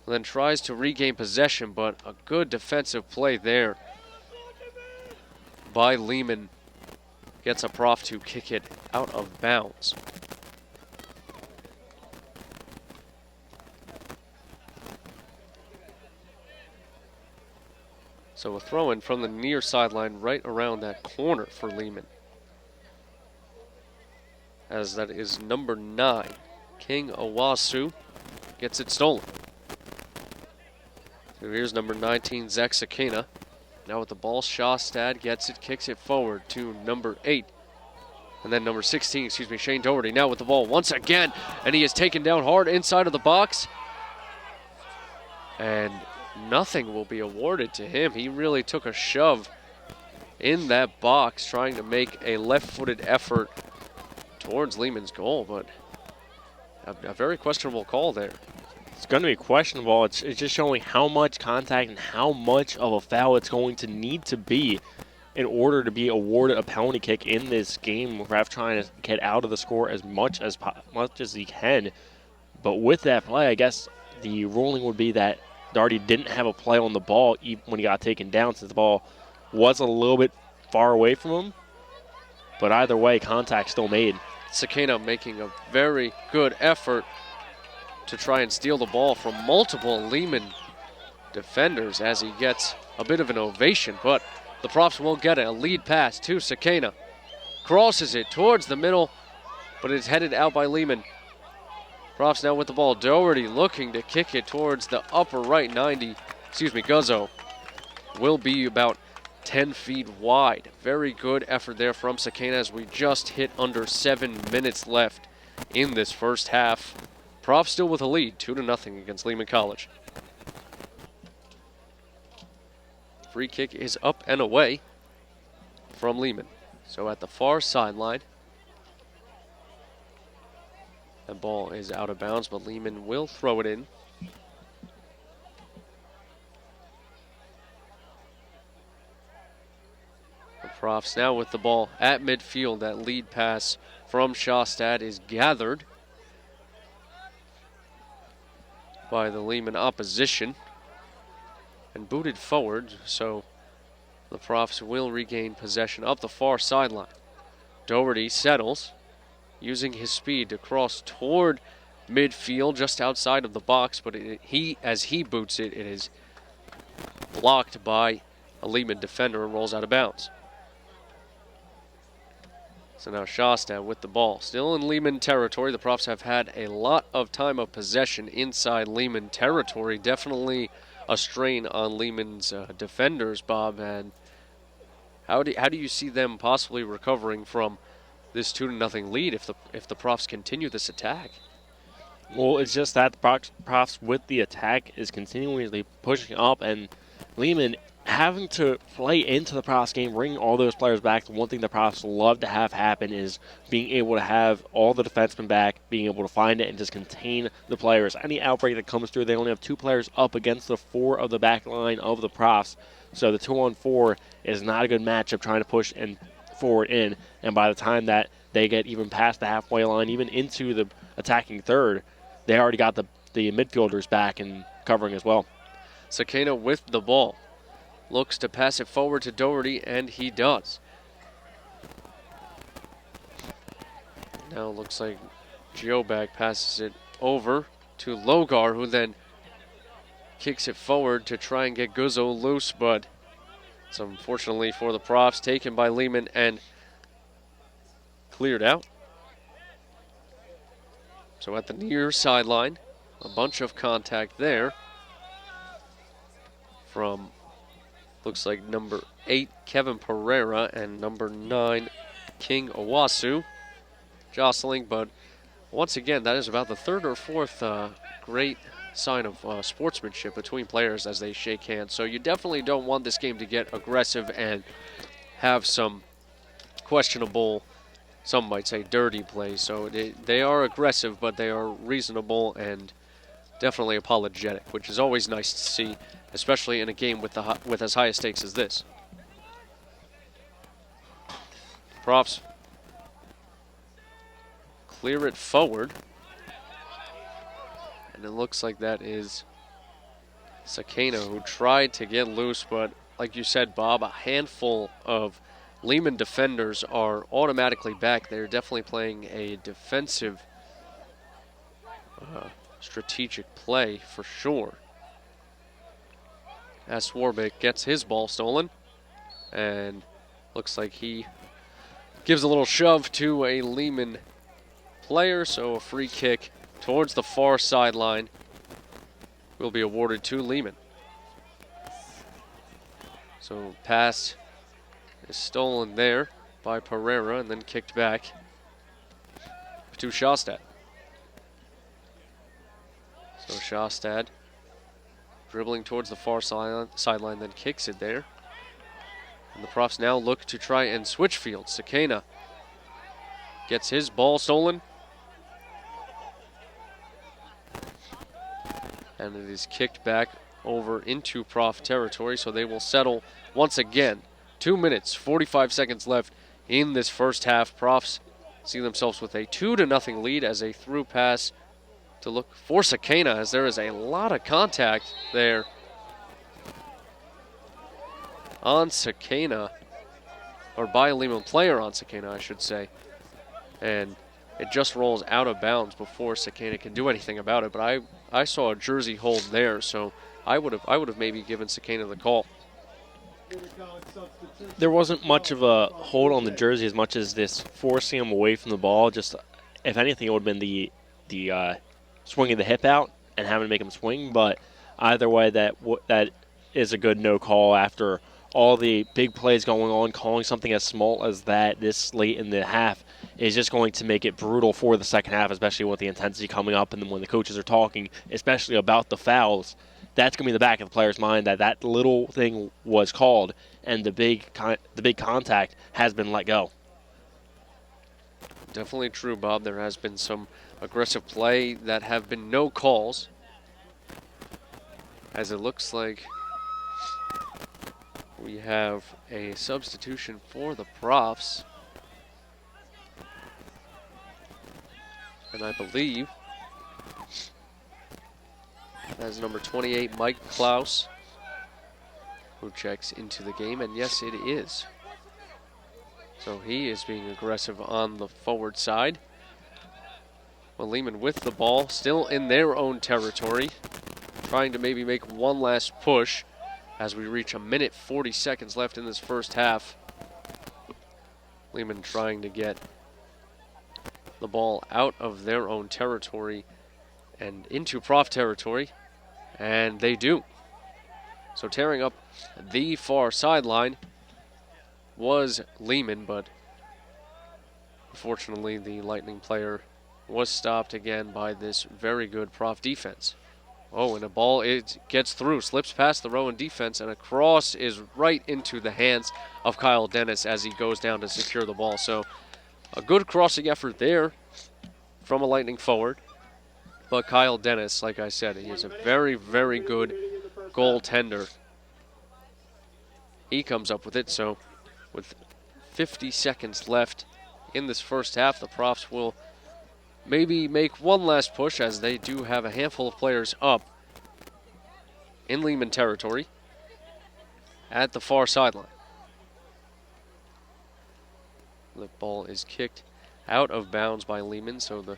[SPEAKER 1] Then tries to regain possession, but a good defensive play there by Lehman. Gets a Prof to kick it out of bounds. So a throw in from the near sideline right around that corner for Lehman. As that is number 9, King Owasu, gets it stolen. So here's number 19, Zach Sakina. Now with the ball, Shawstad gets it, kicks it forward to number 8. And then number 16, Shane Doherty. Now with the ball once again, and he is taken down hard inside of the box. And nothing will be awarded to him. He really took a shove in that box, trying to make a left-footed effort towards Lehman's goal, but a very questionable call there.
[SPEAKER 2] It's going to be questionable. It's just showing how much contact and how much of a foul it's going to need to be in order to be awarded a penalty kick in this game. Ref trying to get out of the score as much as he can. But with that play, I guess the ruling would be that Doherty didn't have a play on the ball even when he got taken down, since the ball was a little bit far away from him. But either way, contact still made.
[SPEAKER 1] Sakina making a very good effort to try and steal the ball from multiple Lehman defenders as he gets a bit of an ovation, but the Profs will get a lead pass to Sakina. Crosses it towards the middle, but it's headed out by Lehman. Profs now with the ball. Doherty looking to kick it towards the upper right 90. Guzzo will be about 10 feet wide. Very good effort there from Sakina as we just hit under 7 minutes left in this first half. Profs still with a lead, 2-0 against Lehman College. Free kick is up and away from Lehman. So at the far sideline, the ball is out of bounds, but Lehman will throw it in. The Profs now with the ball at midfield. That lead pass from Shawstad is gathered by the Lehman opposition and booted forward, so the Profs will regain possession up the far sideline. Doherty settles, using his speed to cross toward midfield just outside of the box, but as he boots it, it is blocked by a Lehman defender and rolls out of bounds. So now Shawstad with the ball. Still in Lehman territory. The Profs have had a lot of time of possession inside Lehman territory. Definitely a strain on Lehman's defenders, Bob. And how do you see them possibly recovering from this 2-0 lead if the Profs continue this attack?
[SPEAKER 2] Well, it's just that the Profs with the attack is continually pushing up, and Lehman having to play into the Profs game, bring all those players back. The one thing the Profs love to have happen is being able to have all the defensemen back, being able to find it and just contain the players. Any outbreak that comes through, they only have 2 players up against the 4 of the back line of the Profs. So the 2-on-4 is not a good matchup trying to push and forward in. And by the time that they get even past the halfway line, even into the attacking third, they already got the midfielders back and covering as well.
[SPEAKER 1] Sakina with the ball. Looks to pass it forward to Doherty, and he does. Now it looks like Geobag passes it over to Logar, who then kicks it forward to try and get Guzzo loose, but it's unfortunately for the Profs taken by Lehman and cleared out. So at the near sideline, a bunch of contact there from, looks like number 8, Kevin Pereira, and number 9, King Owasu, jostling. But once again, that is about the 3rd or 4th great sign of sportsmanship between players as they shake hands. So you definitely don't want this game to get aggressive and have some questionable, some might say dirty play. So they are aggressive, but they are reasonable and definitely apologetic, which is always nice to see, especially in a game with as high a stakes as this. Profs clear it forward, and it looks like that is Sakina, who tried to get loose, but like you said, Bob, a handful of Lehman defenders are automatically back. They're definitely playing a defensive strategic play for sure. as Swarbrick gets his ball stolen. And looks like he gives a little shove to a Lehman player, so a free kick towards the far sideline will be awarded to Lehman. So pass is stolen there by Pereira and then kicked back to Shostad. So Shostad dribbling towards the far sideline, then kicks it there. And the Profs now look to try and switch fields. Sakena gets his ball stolen. And it is kicked back over into Prof territory, so they will settle once again. 2 minutes, 45 seconds left in this first half. Profs see themselves with a 2-0 lead as a through pass to look for Sakena, as there is a lot of contact there on Sakena, or by a Lehman player on Sakena, I should say. And it just rolls out of bounds before Sakena can do anything about it. But I saw a jersey hold there, so I would have maybe given Sakena the call.
[SPEAKER 2] There wasn't much of a hold on the jersey as much as this forcing him away from the ball. Just, if anything, it would have been the swinging the hip out and having to make him swing. But either way, that is a good no call after all the big plays going on. Calling something as small as that this late in the half is just going to make it brutal for the second half, especially with the intensity coming up and then when the coaches are talking, especially about the fouls. That's going to be in the back of the player's mind that little thing was called and the big contact has been let go.
[SPEAKER 1] Definitely true, Bob. There has been some aggressive play that have been no calls, as it looks like we have a substitution for the Profs. And I believe that is number 28, Mike Klaus, who checks into the game. And yes, it is. So he is being aggressive on the forward side. Well, Lehman with the ball, still in their own territory, trying to maybe make one last push as we reach 1:40 seconds left in this first half. Lehman trying to get the ball out of their own territory and into Prof territory, and they do. So tearing up the far sideline was Lehman, but unfortunately the Lightning player was stopped again by this very good Prof defense. Oh, and a ball, it gets through, slips past the Rowan defense, and a cross is right into the hands of Kyle Dennis as he goes down to secure the ball. So a good crossing effort there from a Lightning forward. But Kyle Dennis, like I said, he is a very, very good goaltender. He comes up with it, so with 50 seconds left in this first half, the Profs will maybe make one last push, as they do have a handful of players up in Lehman territory at the far sideline. The ball is kicked out of bounds by Lehman, so the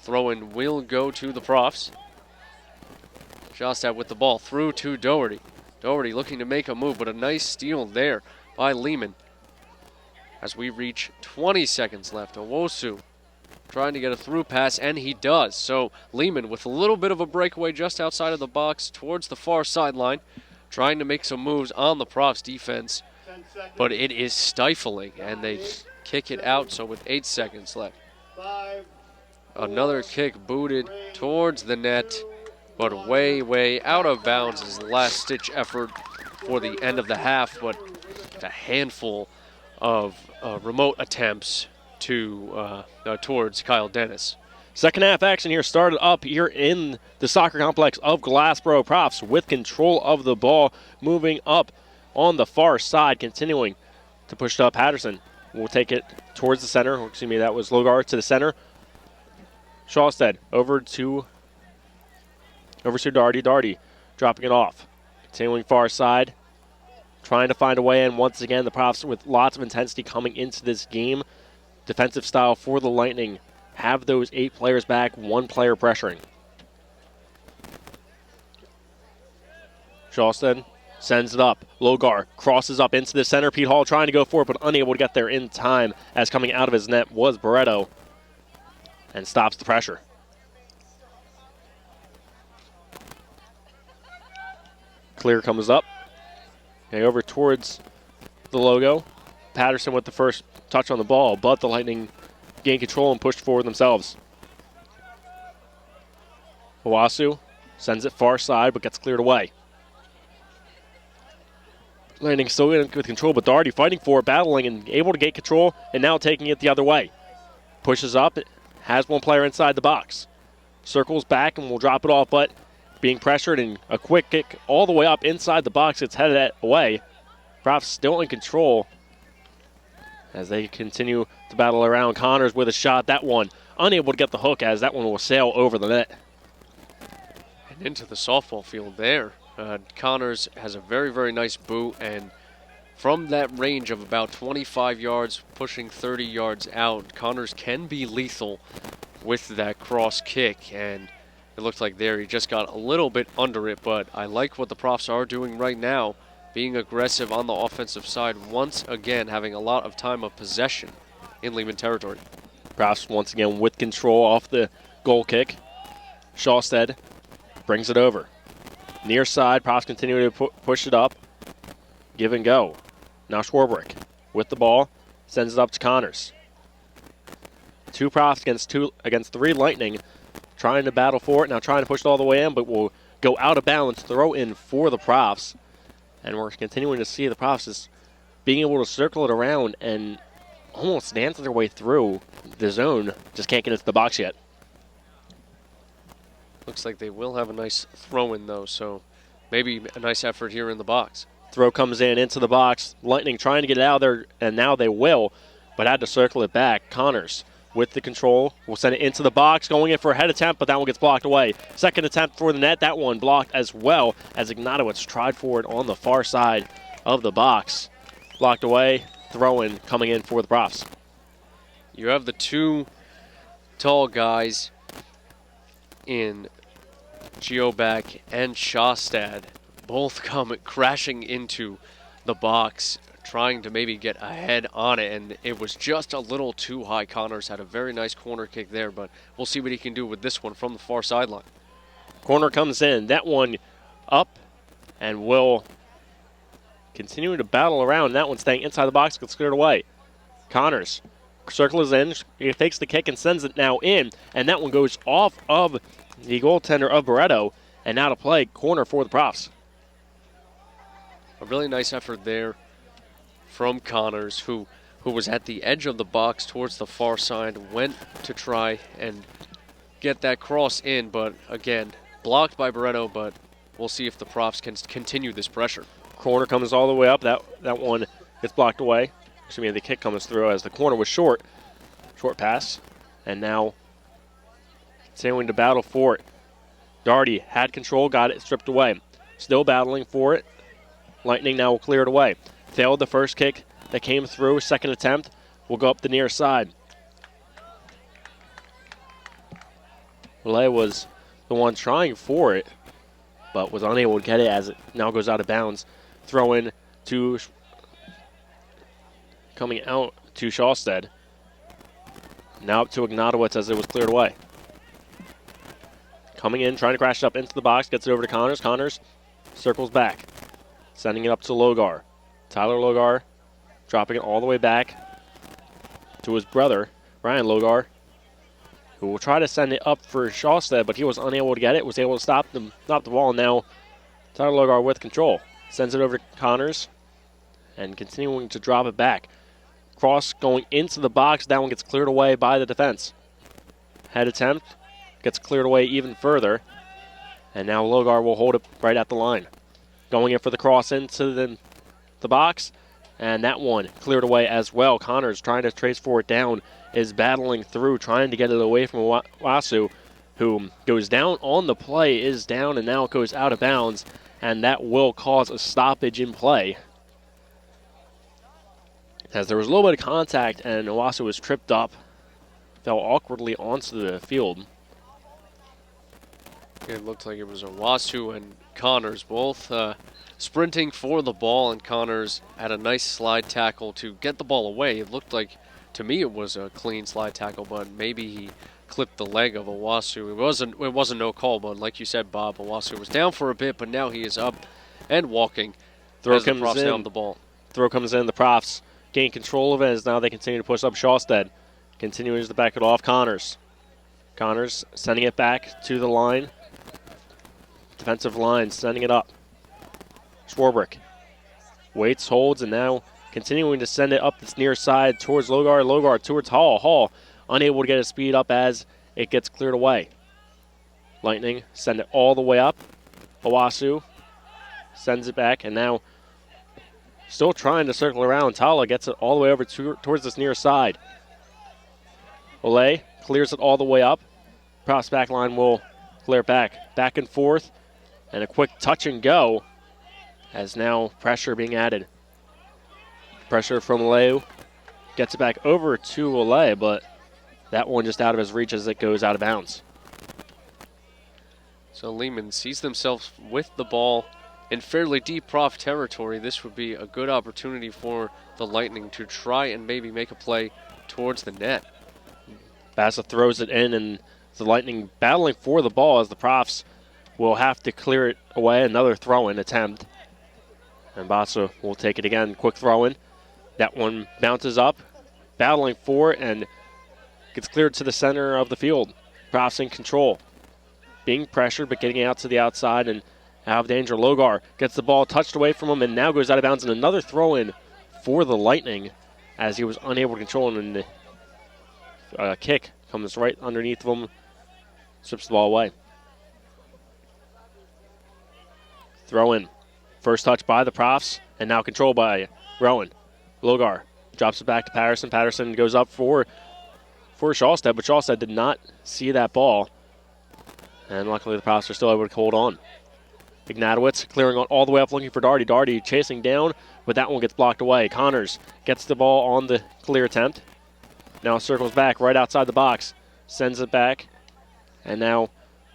[SPEAKER 1] throw-in will go to the Profs. Shostad with the ball through to Doherty. Doherty looking to make a move, but a nice steal there by Lehman. As we reach 20 seconds left, Owosu trying to get a through pass, and he does. So Lehman with a little bit of a breakaway just outside of the box towards the far sideline, trying to make some moves on the Profs defense, but it is stifling, and they kick it out, so with 8 seconds left. Another kick booted towards the net, but way, way out of bounds is the last-ditch effort for the end of the half, but a handful of remote attempts towards Kyle Dennis.
[SPEAKER 2] Second half action here started up here in the soccer complex of Glassboro. Profs with control of the ball, moving up on the far side, continuing to push it up. Patterson will take it towards the center. Excuse me, that was Logar to the center. Shawstead over to Dougherty. Dougherty dropping it off. Continuing far side, trying to find a way in. Once again, the Profs with lots of intensity coming into this game. Defensive style for the Lightning. Have those 8 players back, 1 player pressuring. Shawstead Sends it up. Logar crosses up into the center. Pete Hall trying to go for it, but unable to get there in time, as coming out of his net was Barreto, and stops the pressure. Clear comes up. Okay, over towards the logo. Patterson with the first touch on the ball, but the Lightning gained control and pushed forward themselves. Owasu sends it far side, but gets cleared away. Lightning still in with control, but Doherty fighting for it, battling and able to get control, and now taking it the other way. Pushes up, has one player inside the box. Circles back and will drop it off, but being pressured and a quick kick all the way up inside the box, it's headed away. Profs still in control as they continue to battle around. Connors with a shot, that one unable to get the hook, as that one will sail over the net.
[SPEAKER 1] And into the softball field there. Connors has a very, very nice boot, and from that range of about 25 yards, pushing 30 yards out, Connors can be lethal with that cross kick, and it looked like there he just got a little bit under it, but I like what the Profs are doing right now, being aggressive on the offensive side, once again having a lot of time of possession in Lehman territory.
[SPEAKER 2] Profs once again with control off the goal kick. Shawstead brings it over. Near side, Profs continue to push it up. Give and go. Now Schwarbrick with the ball, sends it up to Connors. Two Profs against three Lightning, trying to battle for it, now trying to push it all the way in, but will go out of bounds, throw in for the Profs. And we're continuing to see the Profs just being able to circle it around and almost dance their way through the zone, just can't get into the box yet.
[SPEAKER 1] Looks like they will have a nice throw-in, though, so maybe a nice effort here in the box.
[SPEAKER 2] Throw comes in into the box. Lightning trying to get it out of there, and now they will, but had to circle it back. Connors with the control will send it into the box, going in for a head attempt, but that one gets blocked away. Second attempt for the net, that one blocked as well, as Ignatowicz tried for it on the far side of the box. Blocked away, throw-in coming in for the Profs.
[SPEAKER 1] You have the two tall guys in Geoback and Shawstad both come crashing into the box, trying to maybe get ahead on it, and it was just a little too high. Connors had a very nice corner kick there, but we'll see what he can do with this one from the far sideline.
[SPEAKER 2] Corner comes in, that one up, and will continue to battle around. That one staying inside the box, gets cleared away. Connors circles in, he takes the kick and sends it now in, and that one goes off of the goaltender of Barreto, and now to play corner for the Profs.
[SPEAKER 1] A really nice effort there from Connors, who was at the edge of the box towards the far side, went to try and get that cross in, but again, blocked by Barreto, but we'll see if the Profs can continue this pressure.
[SPEAKER 2] Corner comes all the way up, that one gets blocked away. Excuse me, the kick comes through as the corner was short. Short pass, and now continuing to battle for it. Doherty had control, got it stripped away. Still battling for it. Lightning now will clear it away. Failed the first kick that came through. Second attempt will go up the near side. Relay was the one trying for it, but was unable to get it as it now goes out of bounds. Throw in to coming out to Shawstead. Now up to Ignatowicz as it was cleared away. Coming in, trying to crash it up into the box, gets it over to Connors. Connors circles back, sending it up to Logar. Tyler Logar dropping it all the way back to his brother, Ryan Logar, who will try to send it up for Shawstead, but he was unable to get it, was able to stop the ball, and now Tyler Logar with control. Sends it over to Connors and continuing to drop it back. Cross going into the box, that one gets cleared away by the defense. Head attempt gets cleared away even further, and now Logar will hold it right at the line. Going in for the cross into the box, and that one cleared away as well. Connors trying to trace for it down, is battling through, trying to get it away from Wasu, who goes down on the play, is down, and now it goes out of bounds, and that will cause a stoppage in play. As there was a little bit of contact, and Owasu was tripped up, fell awkwardly onto the field.
[SPEAKER 1] It looked like it was Owasu and Connors, both sprinting for the ball, and Connors had a nice slide tackle to get the ball away. It looked like, to me, it was a clean slide tackle, but maybe he clipped the leg of Owasu. It wasn't no call, but like you said, Bob, Owasu was down for a bit, but now he is up and walking.
[SPEAKER 2] Throw
[SPEAKER 1] as the
[SPEAKER 2] comes
[SPEAKER 1] Profs
[SPEAKER 2] in.
[SPEAKER 1] down the ball.
[SPEAKER 2] Throw comes in. The Profs gain control of it as now they continue to push up Shawstead. Continuing to back it off Connors. Connors sending it back to the line. Defensive line sending it up. Swarbrick waits, holds, and now continuing to send it up this near side towards Logar. Logar towards Hall. Hall unable to get his speed up as it gets cleared away. Lightning send it all the way up. Owasu sends it back, and now still trying to circle around. Tala gets it all the way over towards this near side. Olay clears it all the way up. Profs back line will clear back. Back and forth, and a quick touch and go as now pressure being added. Pressure from Olay. Gets it back over to Olay, but that one just out of his reach as it goes out of bounds.
[SPEAKER 1] So Lehman sees themselves with the ball in fairly deep Prof territory. This would be a good opportunity for the Lightning to try and maybe make a play towards the net.
[SPEAKER 2] Bassa throws it in, and the Lightning battling for the ball as the Profs will have to clear it away. Another throw-in attempt. And Bassa will take it again. Quick throw-in. That one bounces up, battling for it, and gets cleared to the center of the field. Profs in control. Being pressured, but getting out to the outside and out of danger. Logar gets the ball touched away from him and now goes out of bounds. And another throw-in for the Lightning as he was unable to control him. And the kick comes right underneath him, strips the ball away. Throw-in. First touch by the Profs, and now controlled by Rowan. Logar drops it back to Patterson. Patterson goes up for Shawstead, but Shawstead did not see that ball. And luckily the Profs are still able to hold on. Ignatowicz clearing on all the way up looking for Doherty. Doherty chasing down, but that one gets blocked away. Connors gets the ball on the clear attempt. Now circles back right outside the box. Sends it back. And now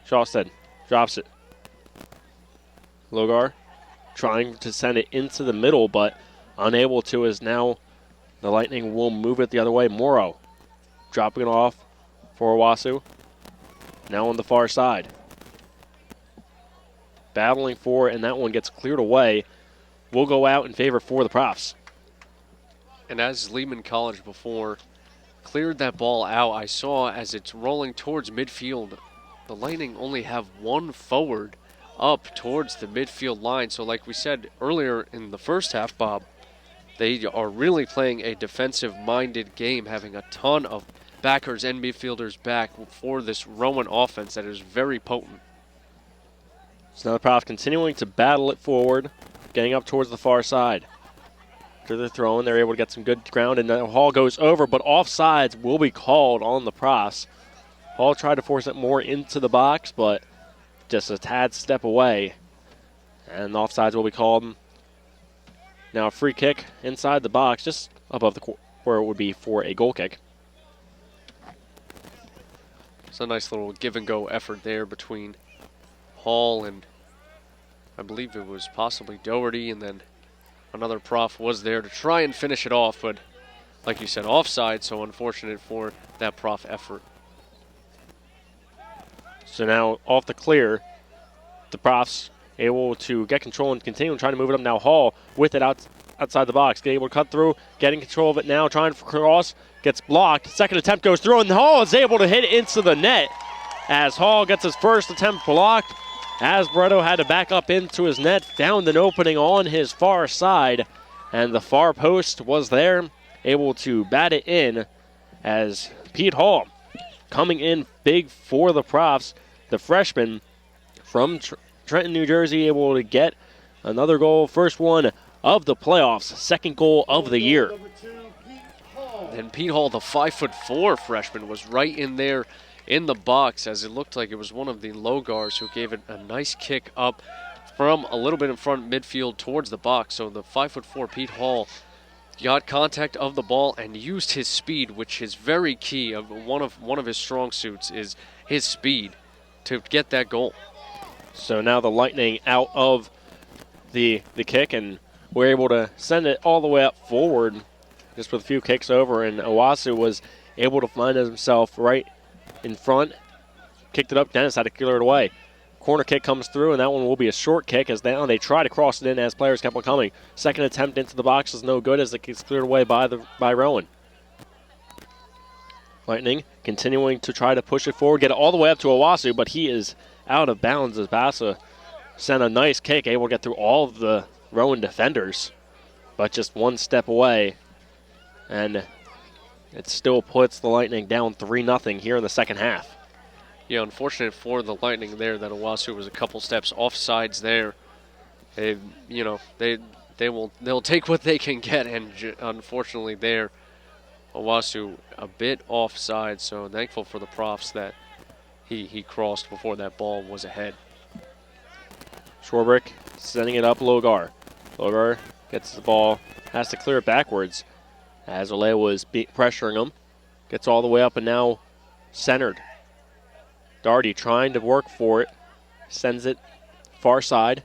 [SPEAKER 2] Shawstead drops it. Logar trying to send it into the middle, but unable to, as now the Lightning will move it the other way. Morrow dropping it off for Owasu. Now on the far side. Battling for it, and that one gets cleared away. Will go out in favor for the Profs.
[SPEAKER 1] And as Lehman College before cleared that ball out, I saw as it's rolling towards midfield, the Lightning only have one forward up towards the midfield line. So like we said earlier in the first half, Bob, they are really playing a defensive-minded game, having a ton of backers and midfielders back for this Rowan offense that is very potent.
[SPEAKER 2] So now the Profs continuing to battle it forward, getting up towards the far side. After the throw in, they're able to get some good ground, and the Hall goes over, but offsides will be called on the Profs. Hall tried to force it more into the box, but just a tad step away, and the offsides will be called. Now a free kick inside the box, just above where it would be for a goal kick.
[SPEAKER 1] It's a nice little give-and-go effort there between Hall and I believe it was possibly Doherty, and then another Prof was there to try and finish it off, but like you said, offside, so unfortunate for that Prof effort.
[SPEAKER 2] So now off the clear, the Profs able to get control and continue trying to move it up. Now Hall with it outside the box, getting able to cut through, getting control of it now, trying to cross, gets blocked. Second attempt goes through, and Hall is able to hit it into the net as Hall gets his first attempt blocked. As Barreto had to back up into his net, found an opening on his far side, and the far post was there, able to bat it in as Pete Hall coming in big for the Profs. The freshman from Trenton, New Jersey, able to get another goal, first one of the playoffs, second goal of the year.
[SPEAKER 1] And Pete Hall, the 5'4" freshman, was right in there in the box, as it looked like it was one of the Logars who gave it a nice kick up from a little bit in front midfield towards the box. So the 5'4" Pete Hall got contact of the ball and used his speed, which is very key. One of his strong suits is his speed to get that goal.
[SPEAKER 2] So now the Lightning out of the kick, and we're able to send it all the way up forward just with a few kicks over, and Owasu was able to find himself right in front. Kicked it up. Dennis had to clear it away. Corner kick comes through, and that one will be a short kick as they try to cross it in as players kept on coming. Second attempt into the box is no good as it gets cleared away by Rowan. Lightning continuing to try to push it forward, get it all the way up to Owasu, but he is out of bounds as Bassa sent a nice kick, able to get through all of the Rowan defenders, but just one step away, and it still puts the Lightning down 3-0 here in the second half.
[SPEAKER 1] Yeah, unfortunate for the Lightning there that Owasu was a couple steps offsides there. They'll take what they can get, and unfortunately there, Owasu a bit offside. So thankful for the Profs that he crossed before that ball was ahead.
[SPEAKER 2] Schwarbrick sending it up Logar. Logar gets the ball, has to clear it backwards as Olay was pressuring him. Gets all the way up and now centered. Doherty trying to work for it. Sends it far side.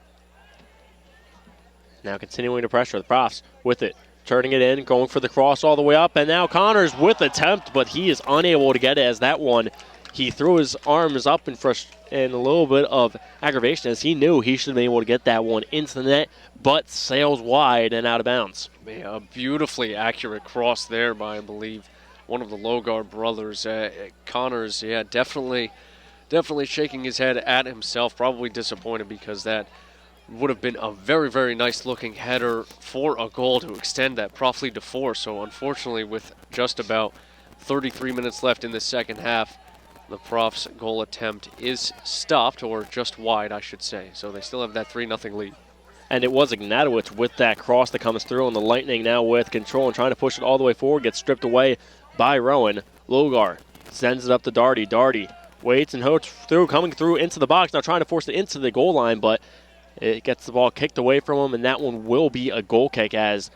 [SPEAKER 2] Now continuing to pressure. The Profs with it. Turning it in, going for the cross all the way up. And now Connors with attempt, but he is unable to get it as that one. He threw his arms up in a little bit of aggravation as he knew he should have been able to get that one into the net, but sails wide and out of bounds.
[SPEAKER 1] Yeah, a beautifully accurate cross there by, I believe, one of the Logar brothers. Connors, yeah, definitely shaking his head at himself, probably disappointed because that would have been a very, very nice looking header for a goal to extend that Prof lead to 4. So unfortunately, with just about 33 minutes left in the second half, the Profs' goal attempt is stopped, or just wide, I should say. So they still have that 3-0 lead.
[SPEAKER 2] And it was Ignatowicz with that cross that comes through, and the Lightning now with control and trying to push it all the way forward, gets stripped away by Rowan. Logar sends it up to Doherty. Doherty waits and hopes coming through into the box, now trying to force it into the goal line, but it gets the ball kicked away from him, and that one will be a goal kick as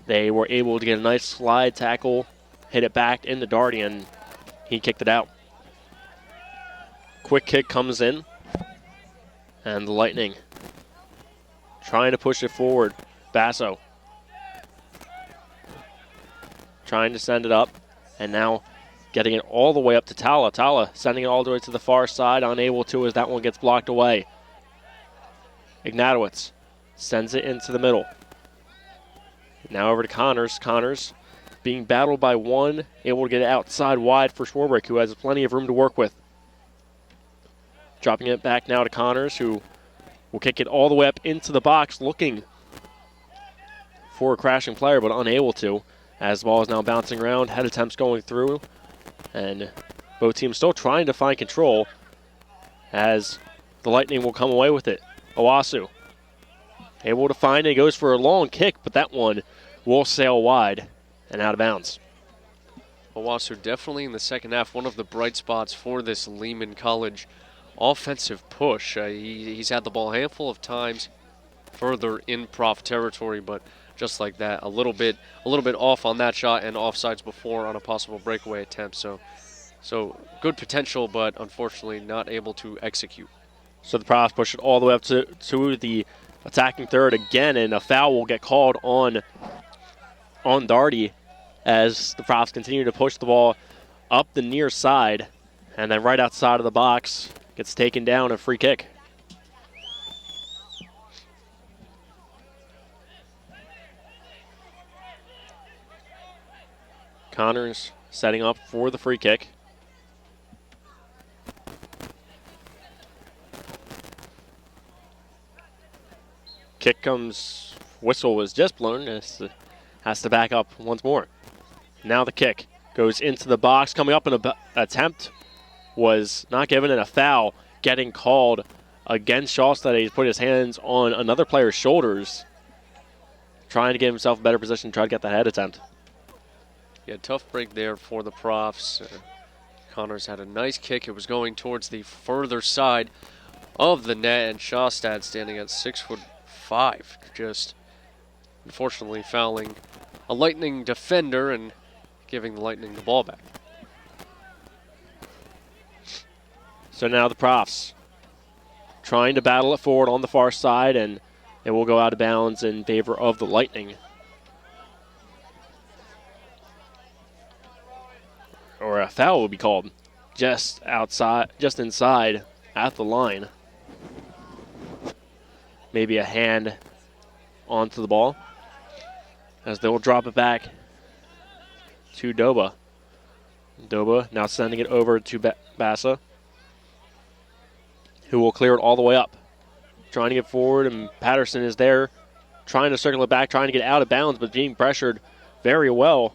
[SPEAKER 2] they were able to get a nice slide tackle, hit it back into Doherty, and he kicked it out. Quick kick comes in, and the Lightning trying to push it forward. Basso trying to send it up, and now getting it all the way up to Tala. Tala sending it all the way to the far side, unable to as that one gets blocked away. Ignatowicz sends it into the middle. Now over to Connors. Connors being battled by one, able to get it outside wide for Schwarbrick, who has plenty of room to work with. Dropping it back now to Connors, who will kick it all the way up into the box, looking for a crashing player, but unable to, as the ball is now bouncing around. Head attempts going through, and both teams still trying to find control, as the Lightning will come away with it. Owasu able to find it, goes for a long kick, but that one will sail wide and out of bounds.
[SPEAKER 1] Owasu definitely in the second half one of the bright spots for this Lehman College offensive push. He's had the ball a handful of times further in Prof territory, but just like that, a little bit off on that shot and offsides before on a possible breakaway attempt. So good potential, but unfortunately not able to execute.
[SPEAKER 2] So the Profs push it all the way up to the attacking third again, and a foul will get called on Doherty as the Profs continue to push the ball up the near side, and then right outside of the box gets taken down, a free kick. Connors setting up for the free kick. Kick comes, whistle was just blown, has to back up once more. Now the kick goes into the box, coming up in an attempt, was not given, and a foul getting called against Shawstad. He's put his hands on another player's shoulders, trying to give himself a better position, try to get that head attempt.
[SPEAKER 1] Yeah, tough break there for the Profs. Connors had a nice kick. It was going towards the further side of the net, and Shawstad standing at 6'5", just unfortunately fouling a Lightning defender and giving the Lightning the ball back.
[SPEAKER 2] So now the Profs trying to battle it forward on the far side, and it will go out of bounds in favor of the Lightning. Or a foul will be called just inside at the line. Maybe a hand onto the ball as they will drop it back to Doba. Doba now sending it over to Bassa, who will clear it all the way up. Trying to get forward, and Patterson is there, trying to circle it back, trying to get out of bounds, but being pressured very well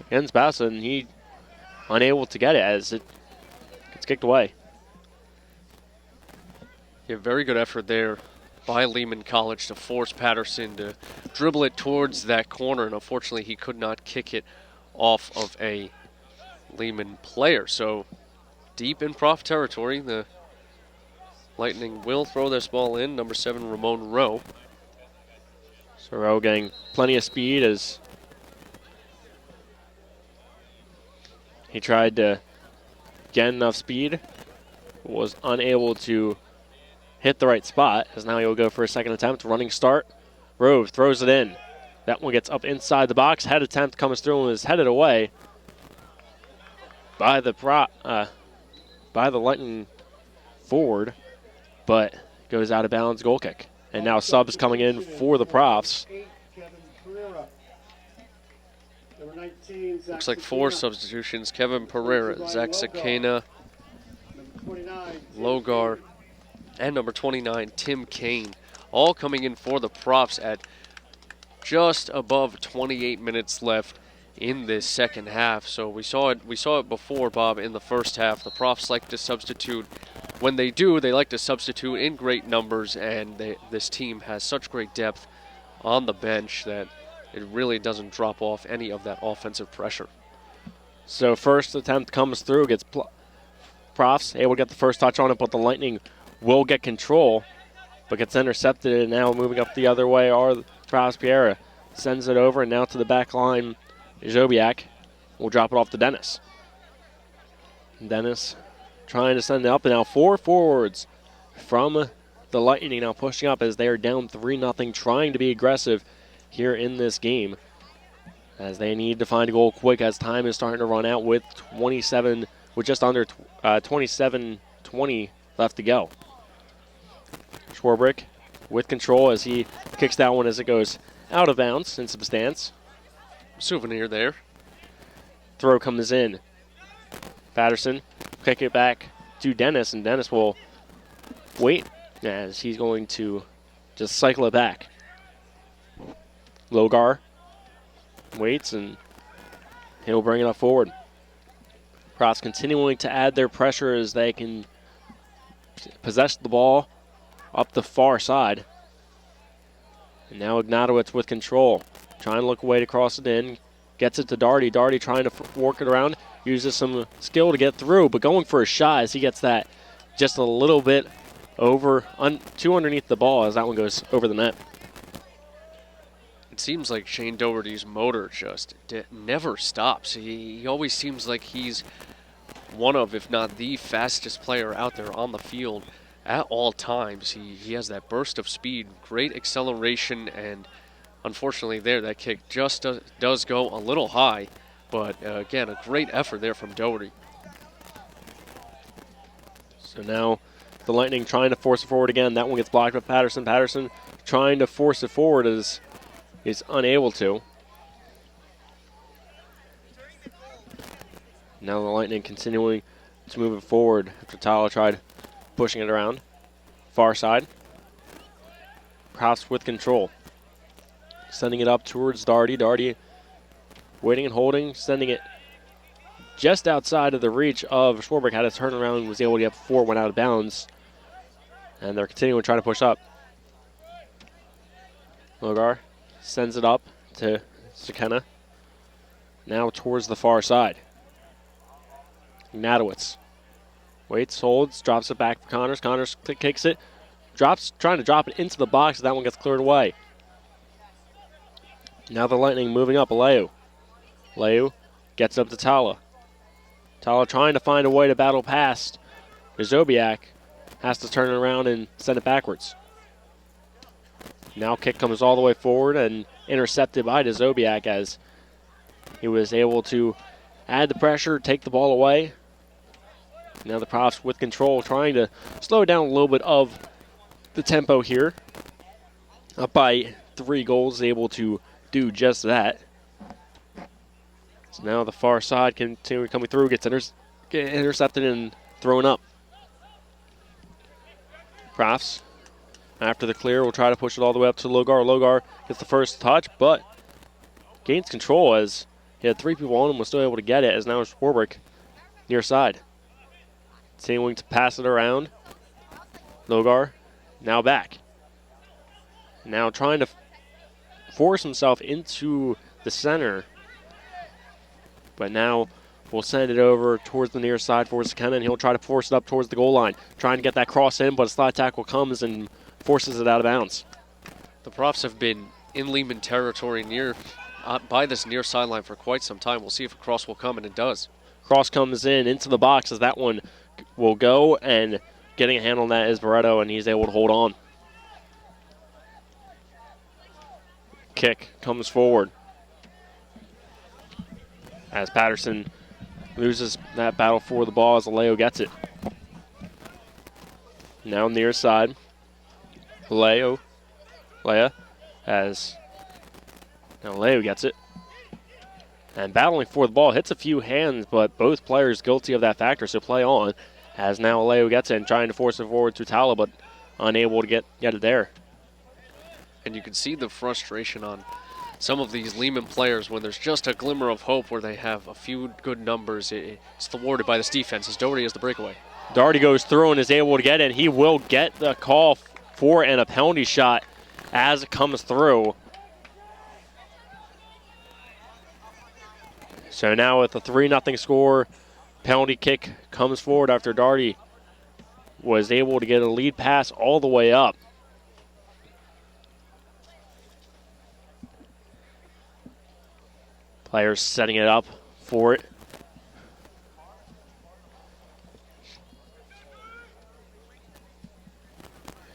[SPEAKER 2] against Bassa, and he unable to get it as it gets kicked away.
[SPEAKER 1] Yeah, very good effort there by Lehman College to force Patterson to dribble it towards that corner, and unfortunately he could not kick it off of a Lehman player. So deep in Prof territory, the Lightning will throw this ball in. Number 7, Ramon Rowe.
[SPEAKER 2] So Rowe getting plenty of speed as he tried to get enough speed, was unable to hit the right spot, as now he'll go for a second attempt. Running start. Rowe throws it in. That one gets up inside the box. Head attempt comes through and is headed away by the Lightning forward, but goes out of bounds. Goal kick. And now subs coming in for the Profs.
[SPEAKER 1] Looks like 4 substitutions. Kevin Pereira, Zach Sakena, Logar, and number 29, Tim Kane, all coming in for the Profs at just above 28 minutes left in this second half. So we saw it before, Bob, in the first half. The Profs like to substitute. When they do, they like to substitute in great numbers, and this team has such great depth on the bench that it really doesn't drop off any of that offensive pressure.
[SPEAKER 2] So first attempt comes through, gets Profs able to get the first touch on it, but the Lightning will get control, but gets intercepted, and now moving up the other way are the Profs. Piera sends it over, and now to the back line, Jobiak will drop it off to Dennis. Dennis trying to send it up, and now 4 forwards from the Lightning now pushing up as they are down 3-0, trying to be aggressive here in this game as they need to find a goal quick as time is starting to run out with just under 27-20 left to go. Schwarbrick with control as he kicks that one as it goes out of bounds into the stands.
[SPEAKER 1] Souvenir there.
[SPEAKER 2] Throw comes in. Patterson kick it back to Dennis, and Dennis will wait as he's going to just cycle it back. Logar waits, and he'll bring it up forward. Profs continuing to add their pressure as they can possess the ball up the far side. And now Ignatowicz with control, trying to look away to cross it in. Gets it to Doherty. Doherty trying to work it around. Uses some skill to get through, but going for a shot as he gets that just a little bit too underneath the ball as that one goes over the net.
[SPEAKER 1] It seems like Shane Doherty's motor just never stops. He always seems like he's one of, if not the fastest player out there on the field at all times. He has that burst of speed, great acceleration, and unfortunately there, that kick just does go a little high. But again, a great effort there from Doherty.
[SPEAKER 2] So now the Lightning trying to force it forward again. That one gets blocked by Patterson. Patterson trying to force it forward is unable to. Now the Lightning continuing to move it forward after Tala tried pushing it around. Far side. Profs with control. Sending it up towards Doherty. Doherty waiting and holding, sending it just outside of the reach of Schwarbrick. Had a turnaround and was able to get 4, went out of bounds. And they're continuing to try to push up. Logar sends it up to Sakena. Now towards the far side. Ignatowicz waits, holds, drops it back for Connors. Connors kicks it, trying to drop it into the box. That one gets cleared away. Now the Lightning moving up. Aleu gets up to Tala. Tala trying to find a way to battle past Zobiak. has to turn it around and send it backwards. Now kick comes all the way forward and intercepted by Doherty as he was able to add the pressure, take the ball away. Now the Profs with control, trying to slow down a little bit of the tempo here. Up by 3 goals, able to do just that. So now the far side continuing coming through, gets intercepted and thrown up. Profs, after the clear, will try to push it all the way up to Logar. Logar gets the first touch, but gains control as he had 3 people on him, was still able to get it, as now it's Warwick near side. Continuing to pass it around. Logar now back. Now trying to force himself into the center. But now we'll send it over towards the near side for Kennan. He'll try to force it up towards the goal line. Trying to get that cross in, but a slide tackle comes and forces it out of bounds.
[SPEAKER 1] The Profs have been in Lehman territory by this near sideline for quite some time. We'll see if a cross will come, and it does.
[SPEAKER 2] Cross comes in into the box as that one will go, and getting a hand on that is Barreto, and he's able to hold on. Kick comes forward as Patterson loses that battle for the ball as Aleo gets it. Now near side. Leia as now Leo gets it. And battling for the ball, hits a few hands, but both players guilty of that factor, so play on. As now Leo gets it and trying to force it forward to Tala, but unable to get it there.
[SPEAKER 1] And you can see the frustration on some of these Lehman players when there's just a glimmer of hope where they have a few good numbers. It's thwarted by this defense as Doherty has the breakaway.
[SPEAKER 2] Doherty goes through and is able to get it. He will get the call for and a penalty shot as it comes through. So now with a 3-0 score, penalty kick comes forward after Doherty was able to get a lead pass all the way up. Players setting it up for it.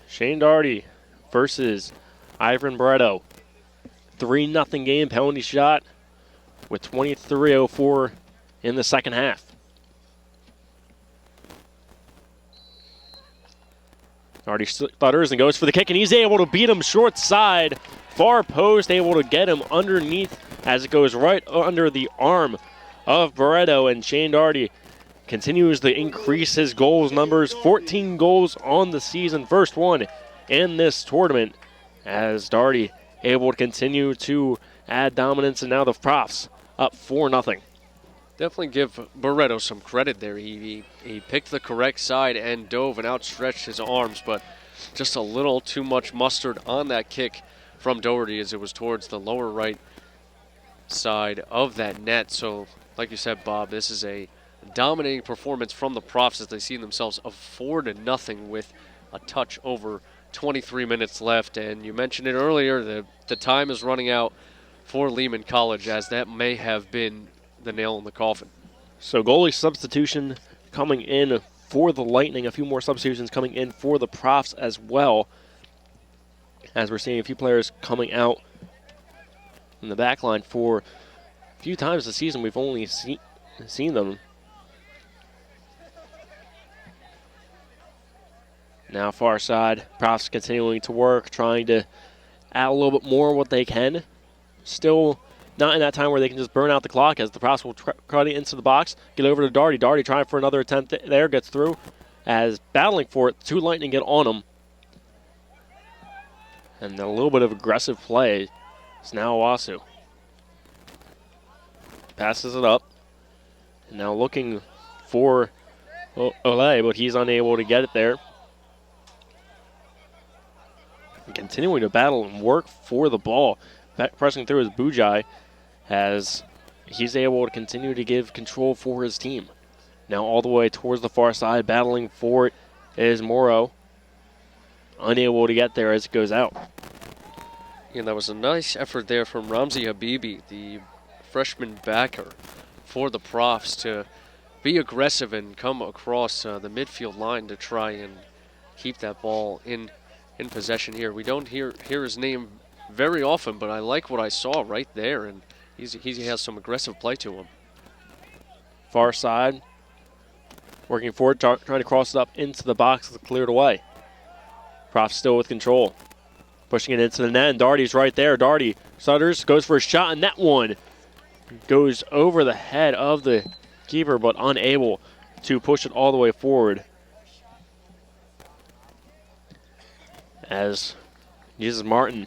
[SPEAKER 2] Shane Doherty versus Ivan Barreto. 3-0 game, penalty shot with 23:04 in the second half. Doherty stutters and goes for the kick, and he's able to beat him short side. Far post, able to get him underneath as it goes right under the arm of Barreto, and Shane Doherty continues to increase his goals numbers. 14 goals on the season, first one in this tournament, as Doherty able to continue to add dominance, and now the Profs up 4-0.
[SPEAKER 1] Definitely give Barreto some credit there. He picked the correct side and dove and outstretched his arms, but just a little too much mustard on that kick from Doherty as it was towards the lower right side of that net. So, like you said, Bob, this is a dominating performance from the Profs as they see themselves of 4-0 with a touch over 23 minutes left. And you mentioned it earlier, the time is running out for Lehman College, as that may have been the nail in the coffin.
[SPEAKER 2] So goalie substitution coming in for the Lightning. A few more substitutions coming in for the Profs as well, as we're seeing a few players coming out in the back line for a few times this season. We've only seen them. Now far side, Profs continuing to work, trying to add a little bit more what they can. Still not in that time where they can just burn out the clock, as the Profs will cut it into the box, get over to Doherty. Doherty trying for another attempt there, gets through, as battling for it, 2 Lightning get on him. And a little bit of aggressive play is now Owasu. Passes it up. And now looking for Ole, but he's unable to get it there. And continuing to battle and work for the ball. Pressing through is Bujai, as he's able to continue to give control for his team. Now all the way towards the far side, battling for it is Morrow. Unable to get there as it goes out.
[SPEAKER 1] And that was a nice effort there from Ramzi Habibi, the freshman backer for the Profs, to be aggressive and come across the midfield line to try and keep that ball in possession here. We don't hear his name very often, but I like what I saw right there, and he has some aggressive play to him.
[SPEAKER 2] Far side, working forward, trying to cross it up into the box, cleared away. Profs still with control. Pushing it into the net, and Doherty's right there. Doherty stutters, goes for a shot, and that one goes over the head of the keeper, but unable to push it all the way forward. As uses Martin.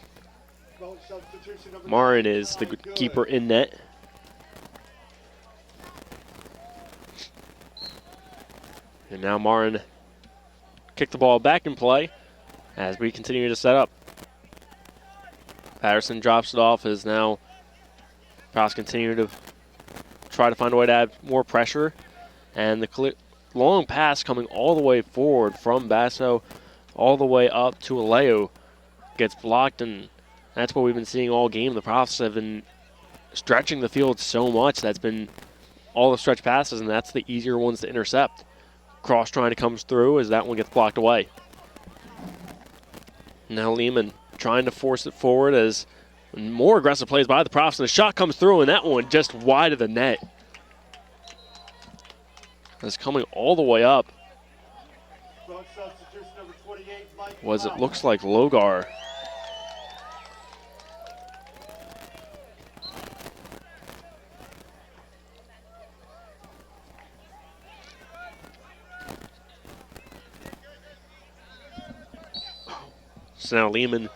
[SPEAKER 2] Martin is the keeper in net. And now Martin kicked the ball back in play as we continue to set up. Patterson drops it off as now Profs continue to try to find a way to add more pressure. And the long pass coming all the way forward from Basso all the way up to Aleo gets blocked, and that's what we've been seeing all game. The Profs have been stretching the field so much. That's been all the stretch passes, and that's the easier ones to intercept. Cross trying to come through as that one gets blocked away. Now Lehman trying to force it forward as more aggressive plays by the Profs, and the shot comes through, and that one just wide of the net. It's coming all the way up. It looks like Logar. So now Lehman,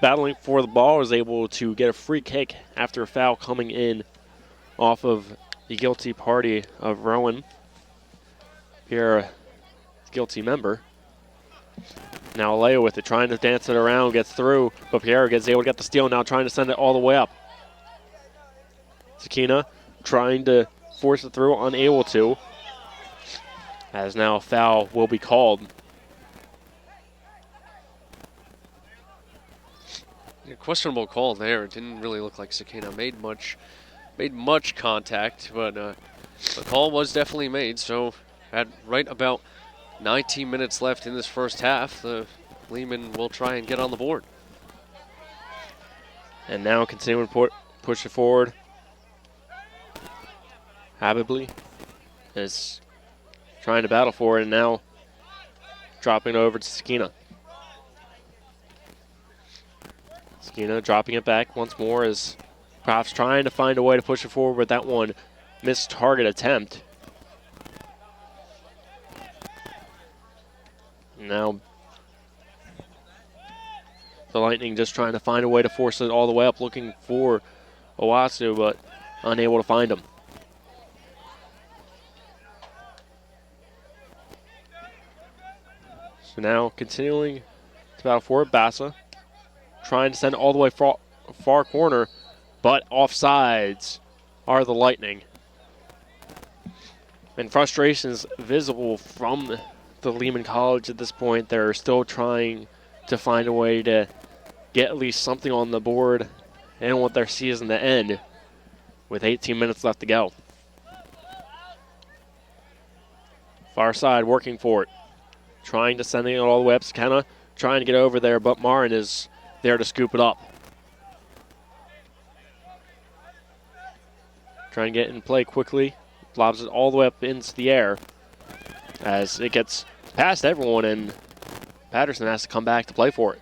[SPEAKER 2] battling for the ball, is able to get a free kick after a foul coming in off of the guilty party of Rowan. Here, guilty member. Now Aleo with it, trying to dance it around, gets through, but Pierre gets able to get the steal, now trying to send it all the way up. Sakina trying to force it through, unable to, as now a foul will be called.
[SPEAKER 1] A questionable call there. It didn't really look like Sakina made much contact, but the call was definitely made. So at right about 19 minutes left in this first half, the Lehman will try and get on the board.
[SPEAKER 2] And now continuing to push it forward. Habibly is trying to battle for it, and now dropping it over to Sakina. Sakina dropping it back once more as Profs trying to find a way to push it forward with that one missed target attempt. Now the Lightning just trying to find a way to force it all the way up, looking for Owasu, but unable to find him. So now continuing to battle for it, Bassa trying to send it all the way far corner, but offsides are the Lightning. And frustrations visible from the Lehman College at this point. They're still trying to find a way to get at least something on the board and want their season to end with 18 minutes left to go. Far side working for it. Trying to send it all the way up. Sakina trying to get over there, but Marin is there to scoop it up. Trying to get in play quickly. Lobs it all the way up into the air as it gets past everyone, and Patterson has to come back to play for it.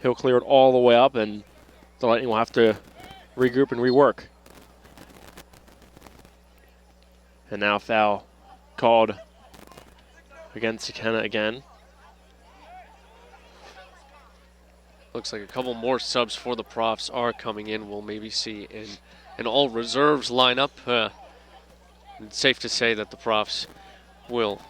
[SPEAKER 2] He'll clear it all the way up, and the Lightning will have to regroup and rework. And now foul called against Sakina again.
[SPEAKER 1] Looks like a couple more subs for the Profs are coming in. We'll maybe see an all reserves lineup. It's safe to say that the Profs will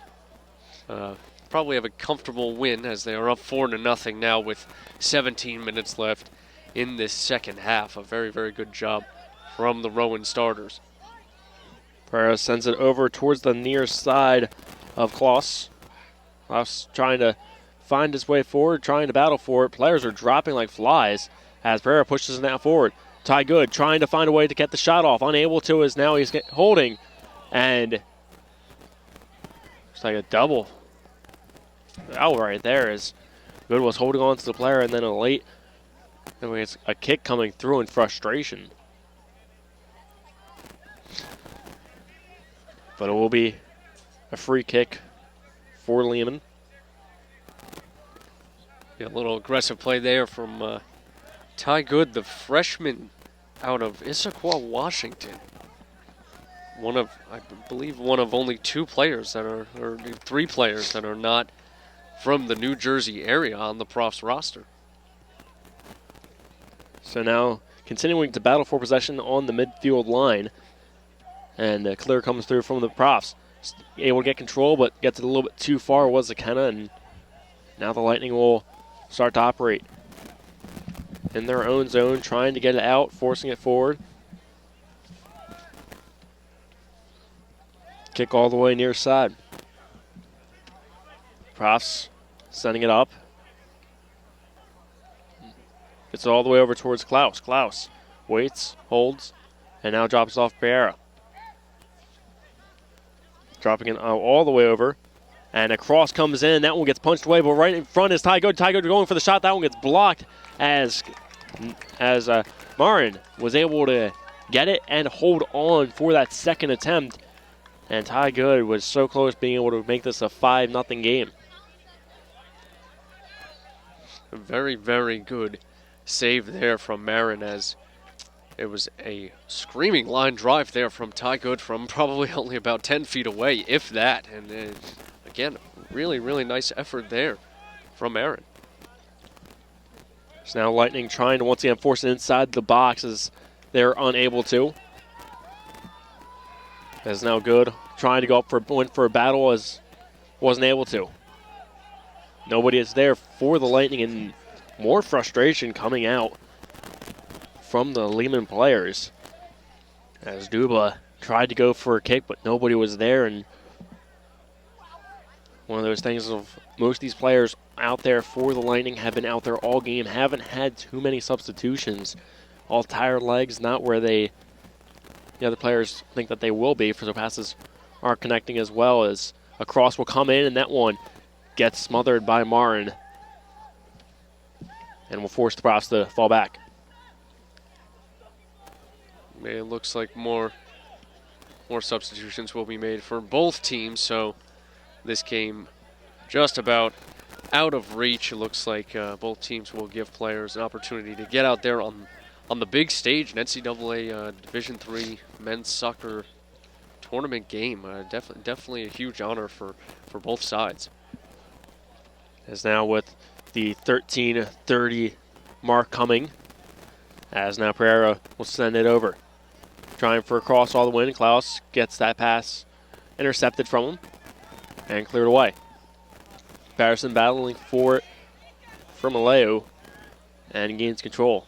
[SPEAKER 1] probably have a comfortable win as they are up 4-0 now with 17 minutes left in this second half. A very, very good job from the Rowan starters.
[SPEAKER 2] Barreto sends it over towards the near side of Klaus. Klaus trying to find his way forward, trying to battle for it. Players are dropping like flies as Barreto pushes it now forward. Ty Good trying to find a way to get the shot off. Unable to, as now he's holding. And it's like a double out right there as Good was holding on to the player, and then it's a kick coming through in frustration. But it will be a free kick for Lehman.
[SPEAKER 1] Yeah, a little aggressive play there from Ty Good, the freshman out of Issaquah, Washington. I believe one of only two players that are, or three players that are not from the New Jersey area on the Profs roster.
[SPEAKER 2] So now continuing to battle for possession on the midfield line. And a clear comes through from the Profs. Able to get control, but gets it a little bit too far was Akena, and now the Lightning will start to operate in their own zone, trying to get it out, forcing it forward. Kick all the way near side. Profs sending it up. Gets it all the way over towards Klaus. Klaus waits, holds, and now drops off Barreto. Dropping it all the way over. And a cross comes in. That one gets punched away, but right in front is Ty Good. Ty Good going for the shot. That one gets blocked as Marin was able to get it and hold on for that second attempt. And Ty Good was so close being able to make this a 5-0 game.
[SPEAKER 1] A very, very good save there from Marin, as it was a screaming line drive there from Ty Good from probably only about 10 feet away, if that. And again, really, really nice effort there from Marin.
[SPEAKER 2] So now Lightning trying to once again force it inside the box as they're unable to. As now Good trying to go up went for a battle as wasn't able to. Nobody is there for the Lightning, and more frustration coming out from the Lehman players as Duba tried to go for a kick, but nobody was there. And one of those things of most of these players out there for the Lightning have been out there all game, haven't had too many substitutions. All tired legs, not where the other players think that they will be, for the passes aren't connecting as well. As a cross will come in, and that one gets smothered by Marin and will force the Profs to fall back.
[SPEAKER 1] It looks like more substitutions will be made for both teams, so this game just about out of reach. It looks like both teams will give players an opportunity to get out there on the big stage, an NCAA Division III men's soccer tournament game. Definitely a huge honor for both sides.
[SPEAKER 2] As now with the 13:30 mark coming, as now Pereira will send it over. Trying for a cross all the way, and Klaus gets that pass intercepted from him and cleared away. Patterson battling for it from Aleo and gains control.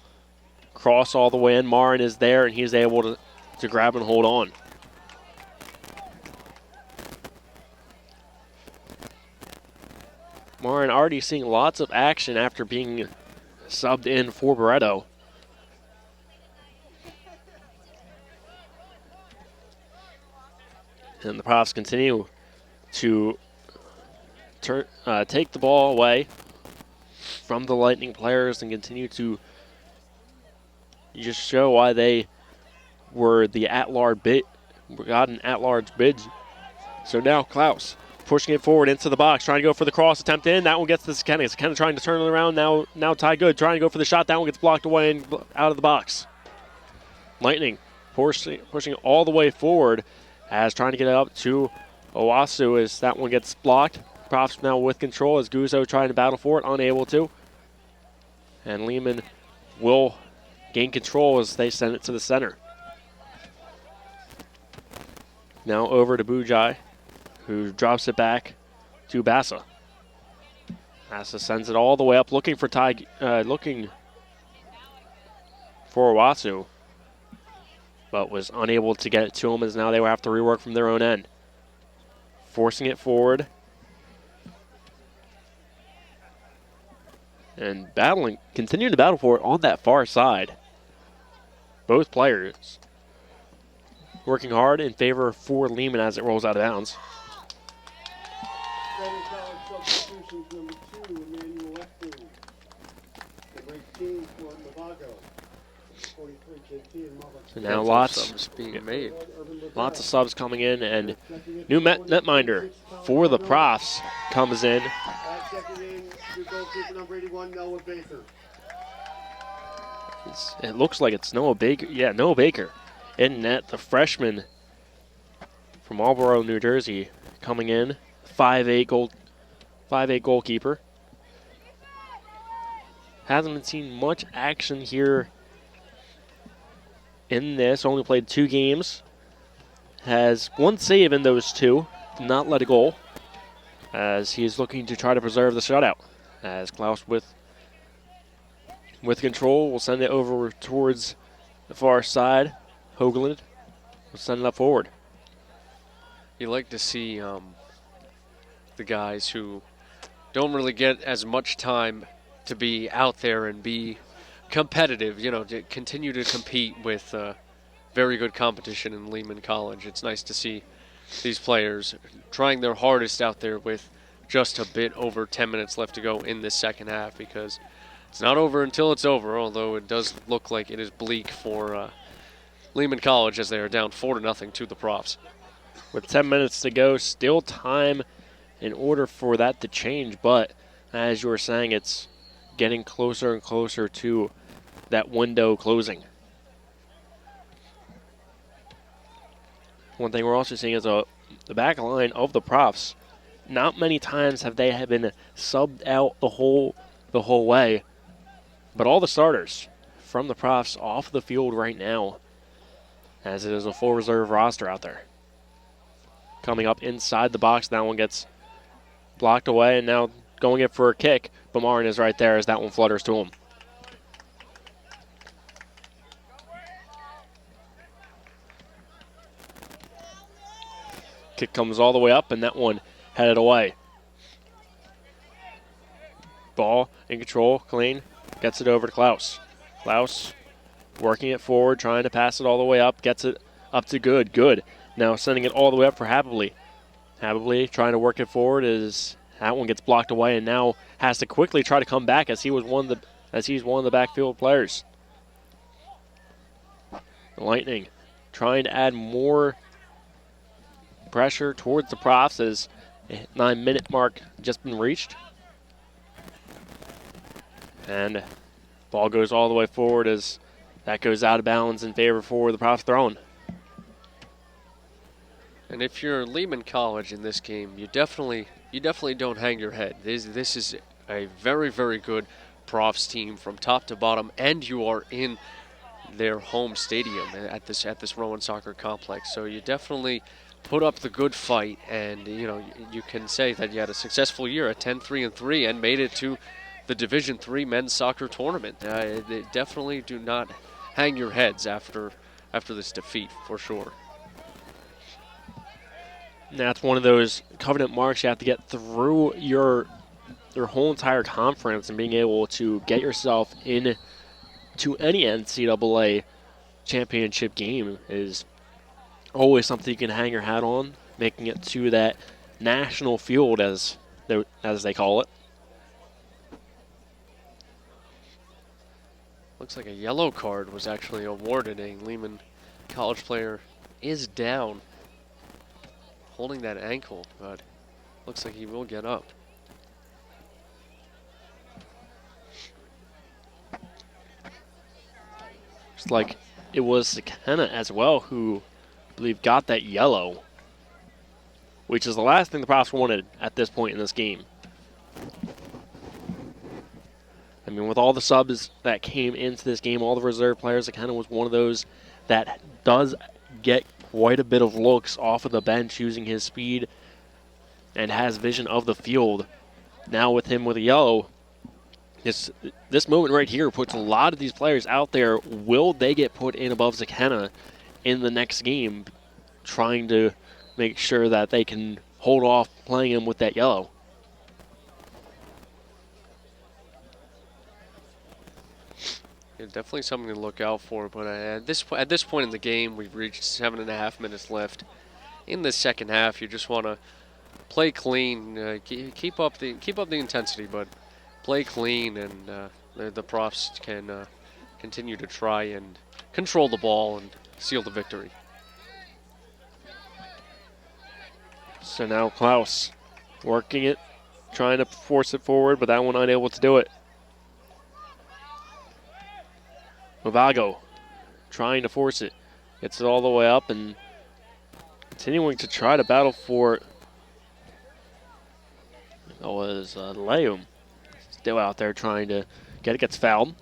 [SPEAKER 2] Cross all the way in. Marin is there, and he's able to grab and hold on. Marin already seeing lots of action after being subbed in for Barreto. And the Profs continue to take the ball away from the Lightning players and continue to just show why they were the at-large bid, got an at-large bid. So now Klaus pushing it forward into the box, trying to go for the cross attempt in. That one gets to Sakena. Sakena trying to turn it around. Now Ty Good trying to go for the shot. That one gets blocked away and out of the box. Lightning pushing all the way forward as trying to get it up to Owasu as that one gets blocked. Profs now with control as Guzzo trying to battle for it, unable to. And Lehman will gain control as they send it to the center. Now over to Bujai, who drops it back to Bassa. Bassa sends it all the way up, looking for Owasu, but was unable to get it to him, as now they will have to rework from their own end. Forcing it forward. And continuing to battle for it on that far side. Both players working hard in favor for Lehman as it rolls out of bounds. So now
[SPEAKER 1] Subs being made.
[SPEAKER 2] lots of subs coming in, and new netminder for the Profs comes in. It looks like it's Noah Baker. Yeah, Noah Baker in net, the freshman from Marlboro, New Jersey, coming in. 5'8" goalkeeper. Hasn't been seen much action here in this. Only played 2 games. Has 1 save in those 2. Did not let a goal, as he is looking to try to preserve the shutout. As Klaus with control will send it over towards the far side. Hoagland will send it up forward.
[SPEAKER 1] You like to see the guys who don't really get as much time to be out there and be competitive, to continue to compete with very good competition in Lehman College. It's nice to see these players trying their hardest out there with just a bit over 10 minutes left to go in this second half, because it's not over until it's over, although it does look like it is bleak for Lehman College as they are down 4-0 to the Profs.
[SPEAKER 2] With 10 minutes to go, still time in order for that to change, but as you were saying, it's getting closer and closer to that window closing. One thing we're also seeing is the back line of the Profs. Not many times have they been subbed out the whole way, but all the starters from the Profs off the field right now, as it is a full reserve roster out there. Coming up inside the box, that one gets blocked away, and now going in for a kick. Bamarin is right there as that one flutters to him. Kick comes all the way up, and that one headed away. Ball in control, clean, gets it over to Klaus. Klaus working it forward, trying to pass it all the way up, gets it up to Good. Now sending it all the way up for Habibly. Habibly trying to work it forward as that one gets blocked away, and now has to quickly try to come back as he's one of the backfield players. The Lightning trying to add more pressure towards the Profs as a 9-minute mark just been reached. And ball goes all the way forward as that goes out of bounds in favor for the Profs throwing.
[SPEAKER 1] And if you're Lehman College in this game, you definitely don't hang your head. This is a very, very good Profs team from top to bottom, and you are in their home stadium at this Rowan Soccer Complex. So you definitely put up the good fight, and you can say that you had a successful year at 10-3-3 and made it to the Division III men's soccer tournament. They definitely do not hang your heads after this defeat, for sure.
[SPEAKER 2] That's one of those covenant marks you have to get through your whole entire conference, and being able to get yourself in to any NCAA championship game is always something you can hang your hat on, making it to that national field as they call it.
[SPEAKER 1] Looks like a yellow card was actually awarded. A Lehman College player is down, holding that ankle, but looks like he will get up.
[SPEAKER 2] Just like it was Sakena as well who, I believe, got that yellow, which is the last thing the Profs wanted at this point in this game. I mean, with all the subs that came into this game, all the reserve players, Sakena was one of those that does get quite a bit of looks off of the bench using his speed and has vision of the field. Now with him with a yellow, this moment right here puts a lot of these players out there. Will they get put in above Sakena in the next game, trying to make sure that they can hold off playing him with that yellow?
[SPEAKER 1] Yeah, definitely something to look out for, but at this point in the game, we've reached 7.5 minutes left. In the second half, you just want to play clean, keep up the intensity, but play clean and the Profs can continue to try and control the ball and seal the victory.
[SPEAKER 2] So now Klaus working it, trying to force it forward, but that one unable to do it. Mavago trying to force it. Gets it all the way up and continuing to try to battle for it. That was Leum still out there trying to get it. Gets fouled.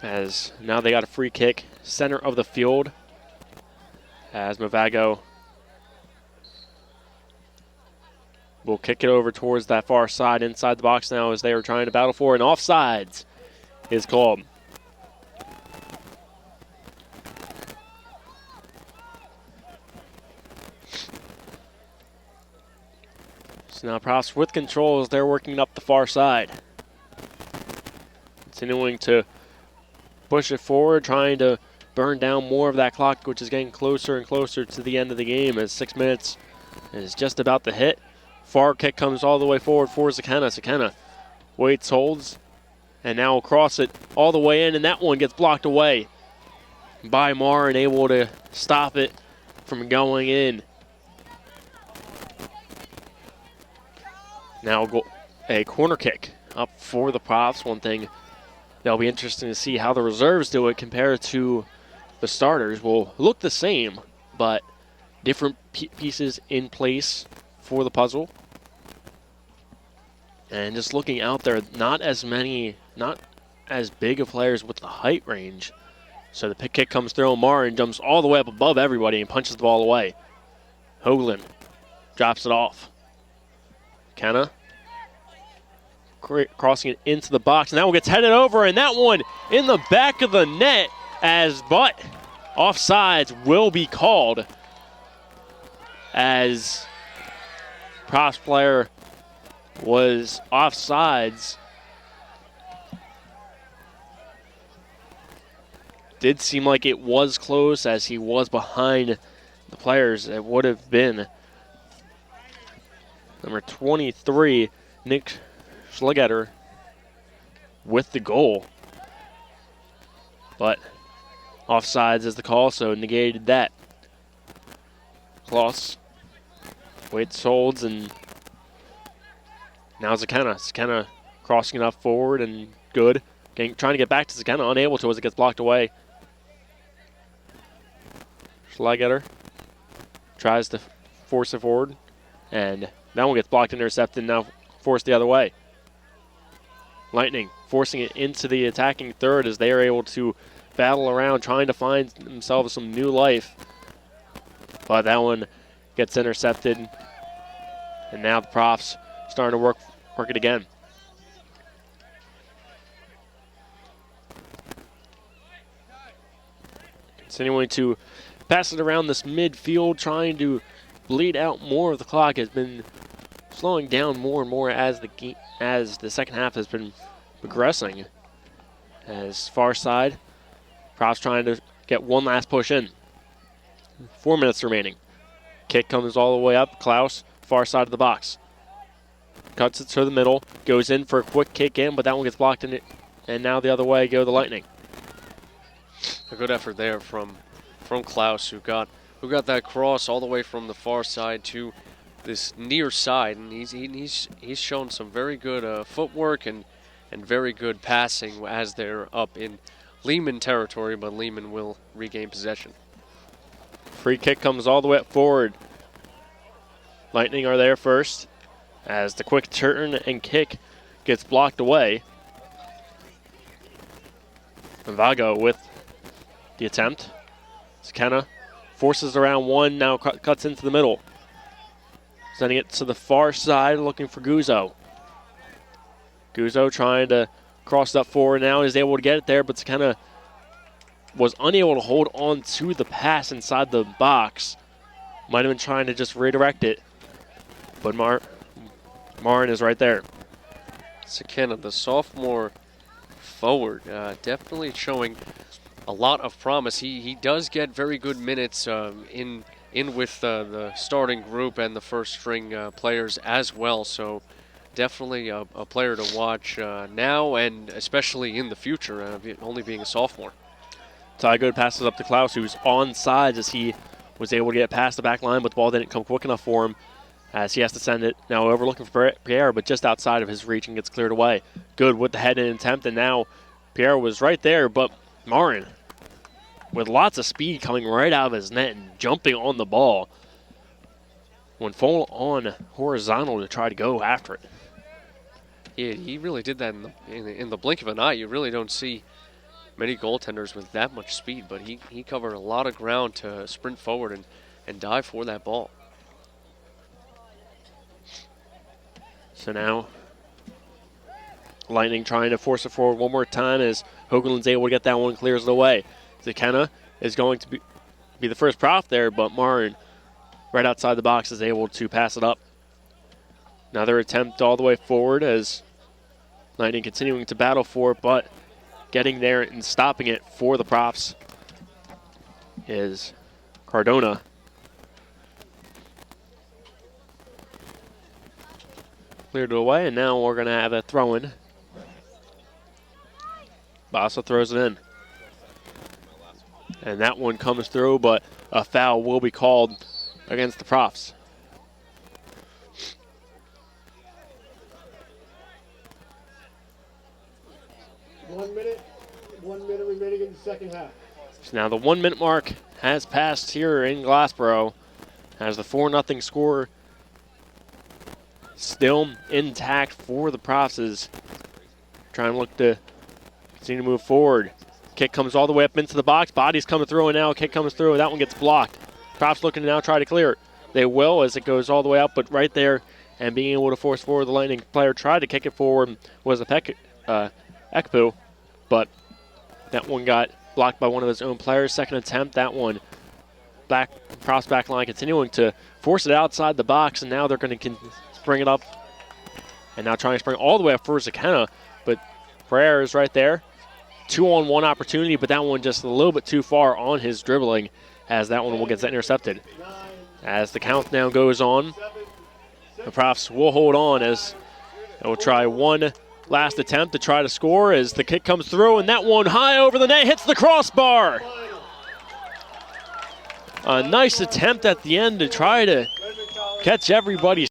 [SPEAKER 2] As now they got a free kick, center of the field. As Mavago will kick it over towards that far side inside the box now as they are trying to battle for it. And offsides is called. So now Profs with control as they're working up the far side. Continuing to push it forward, trying to burn down more of that clock, which is getting closer and closer to the end of the game as 6 minutes is just about to hit. Far kick comes all the way forward for Zakena. Zakena waits, holds, and now will cross it all the way in, and that one gets blocked away by Marr and able to stop it from going in. Now a corner kick up for the Profs. One thing that'll be interesting to see how the reserves do it compared to the starters. Will look the same, but different pieces in place for the puzzle. And just looking out there, not as big of players with the height range. So the pick kick comes through, Marr and jumps all the way up above everybody and punches the ball away. Hoagland drops it off. Kenna crossing it into the box, and that one gets headed over, and that one in the back of the net but offsides will be called as Profs player was offsides. Did seem like it was close as he was behind the players. It would have been number 23, Nick Schlegetter, with the goal. But offsides is the call, so negated that. Klaus waits, holds, and now Zakena. Zakena crossing enough forward and good. Trying to get back to Zakena, unable to as it gets blocked away. Schlegetter tries to force it forward, and that one gets blocked and intercepted, now forced the other way. Lightning forcing it into the attacking third as they are able to battle around, trying to find themselves some new life. But that one gets intercepted, and now the Profs starting to work it again. Continuing to pass it around this midfield, trying to bleed out more of the clock. Has been slowing down more and more as the second half has been progressing. As far side, Profs trying to get one last push in. 4 minutes remaining. Kick comes all the way up. Klaus, far side of the box. Cuts it to the middle, goes in for a quick kick in, but that one gets blocked in it. And now the other way go the Lightning.
[SPEAKER 1] A good effort there from Klaus, who got that cross all the way from the far side to this near side, and he's shown some very good footwork and very good passing as they're up in Lehman territory, but Lehman will regain possession.
[SPEAKER 2] Free kick comes all the way up forward. Lightning are there first as the quick turn and kick gets blocked away. Vago with the attempt. Zakena forces around one, now cuts into the middle. Sending it to the far side, looking for Guzzo. Guzzo trying to cross it up forward now, is able to get it there, but Zakena was unable to hold on to the pass inside the box. Might have been trying to just redirect it, but Marin is right there.
[SPEAKER 1] Zakena, the sophomore forward, definitely showing a lot of promise. He does get very good minutes in in with the starting group and the first string players as well. So definitely a player to watch now and especially in the future, only being a sophomore.
[SPEAKER 2] Dougherty passes up to Klaus, who's on sides as he was able to get past the back line, but the ball didn't come quick enough for him as he has to send it now over looking for Pierre, but just outside of his reach and gets cleared away. Good with the head-in attempt, and now Pierre was right there, but Marin with lots of speed coming right out of his net and jumping on the ball when full on horizontal to try to go after it.
[SPEAKER 1] Yeah, he really did that in the blink of an eye. You really don't see many goaltenders with that much speed, but he covered a lot of ground to sprint forward and dive for that ball.
[SPEAKER 2] So now Lightning trying to force it forward one more time as Hoagland's able to get that one, clears it away. Zakena is going to be the first prof there, but Marin right outside the box is able to pass it up. Another attempt all the way forward as Lightning continuing to battle for it, but getting there and stopping it for the Profs is Cardona. Cleared it away, and now we're going to have a throw-in. Bassa throws it in. And that one comes through, but a foul will be called against the Profs.
[SPEAKER 3] One minute remaining in the second half.
[SPEAKER 2] So now the 1 minute mark has passed here in Glassboro as the 4-0 score still intact for the Profs as trying to look to continue to move forward. Kick comes all the way up into the box. Body's coming through, and now a kick comes through. That one gets blocked. Profs looking to now try to clear it. They will as it goes all the way up, but right there and being able to force forward the Lightning player tried to kick it forward was a Ekpu, but that one got blocked by one of his own players. Second attempt, that one Profs back line continuing to force it outside the box, and now they're going to spring it up. And now trying to spring all the way up for Zakena, but Pereira is right there. 2-on-1 opportunity, but that one just a little bit too far on his dribbling as that one will get intercepted. As the count now goes on, the Profs will hold on as they will try one last attempt to try to score as the kick comes through, and that one high over the net hits the crossbar. A nice attempt at the end to try to catch everybody's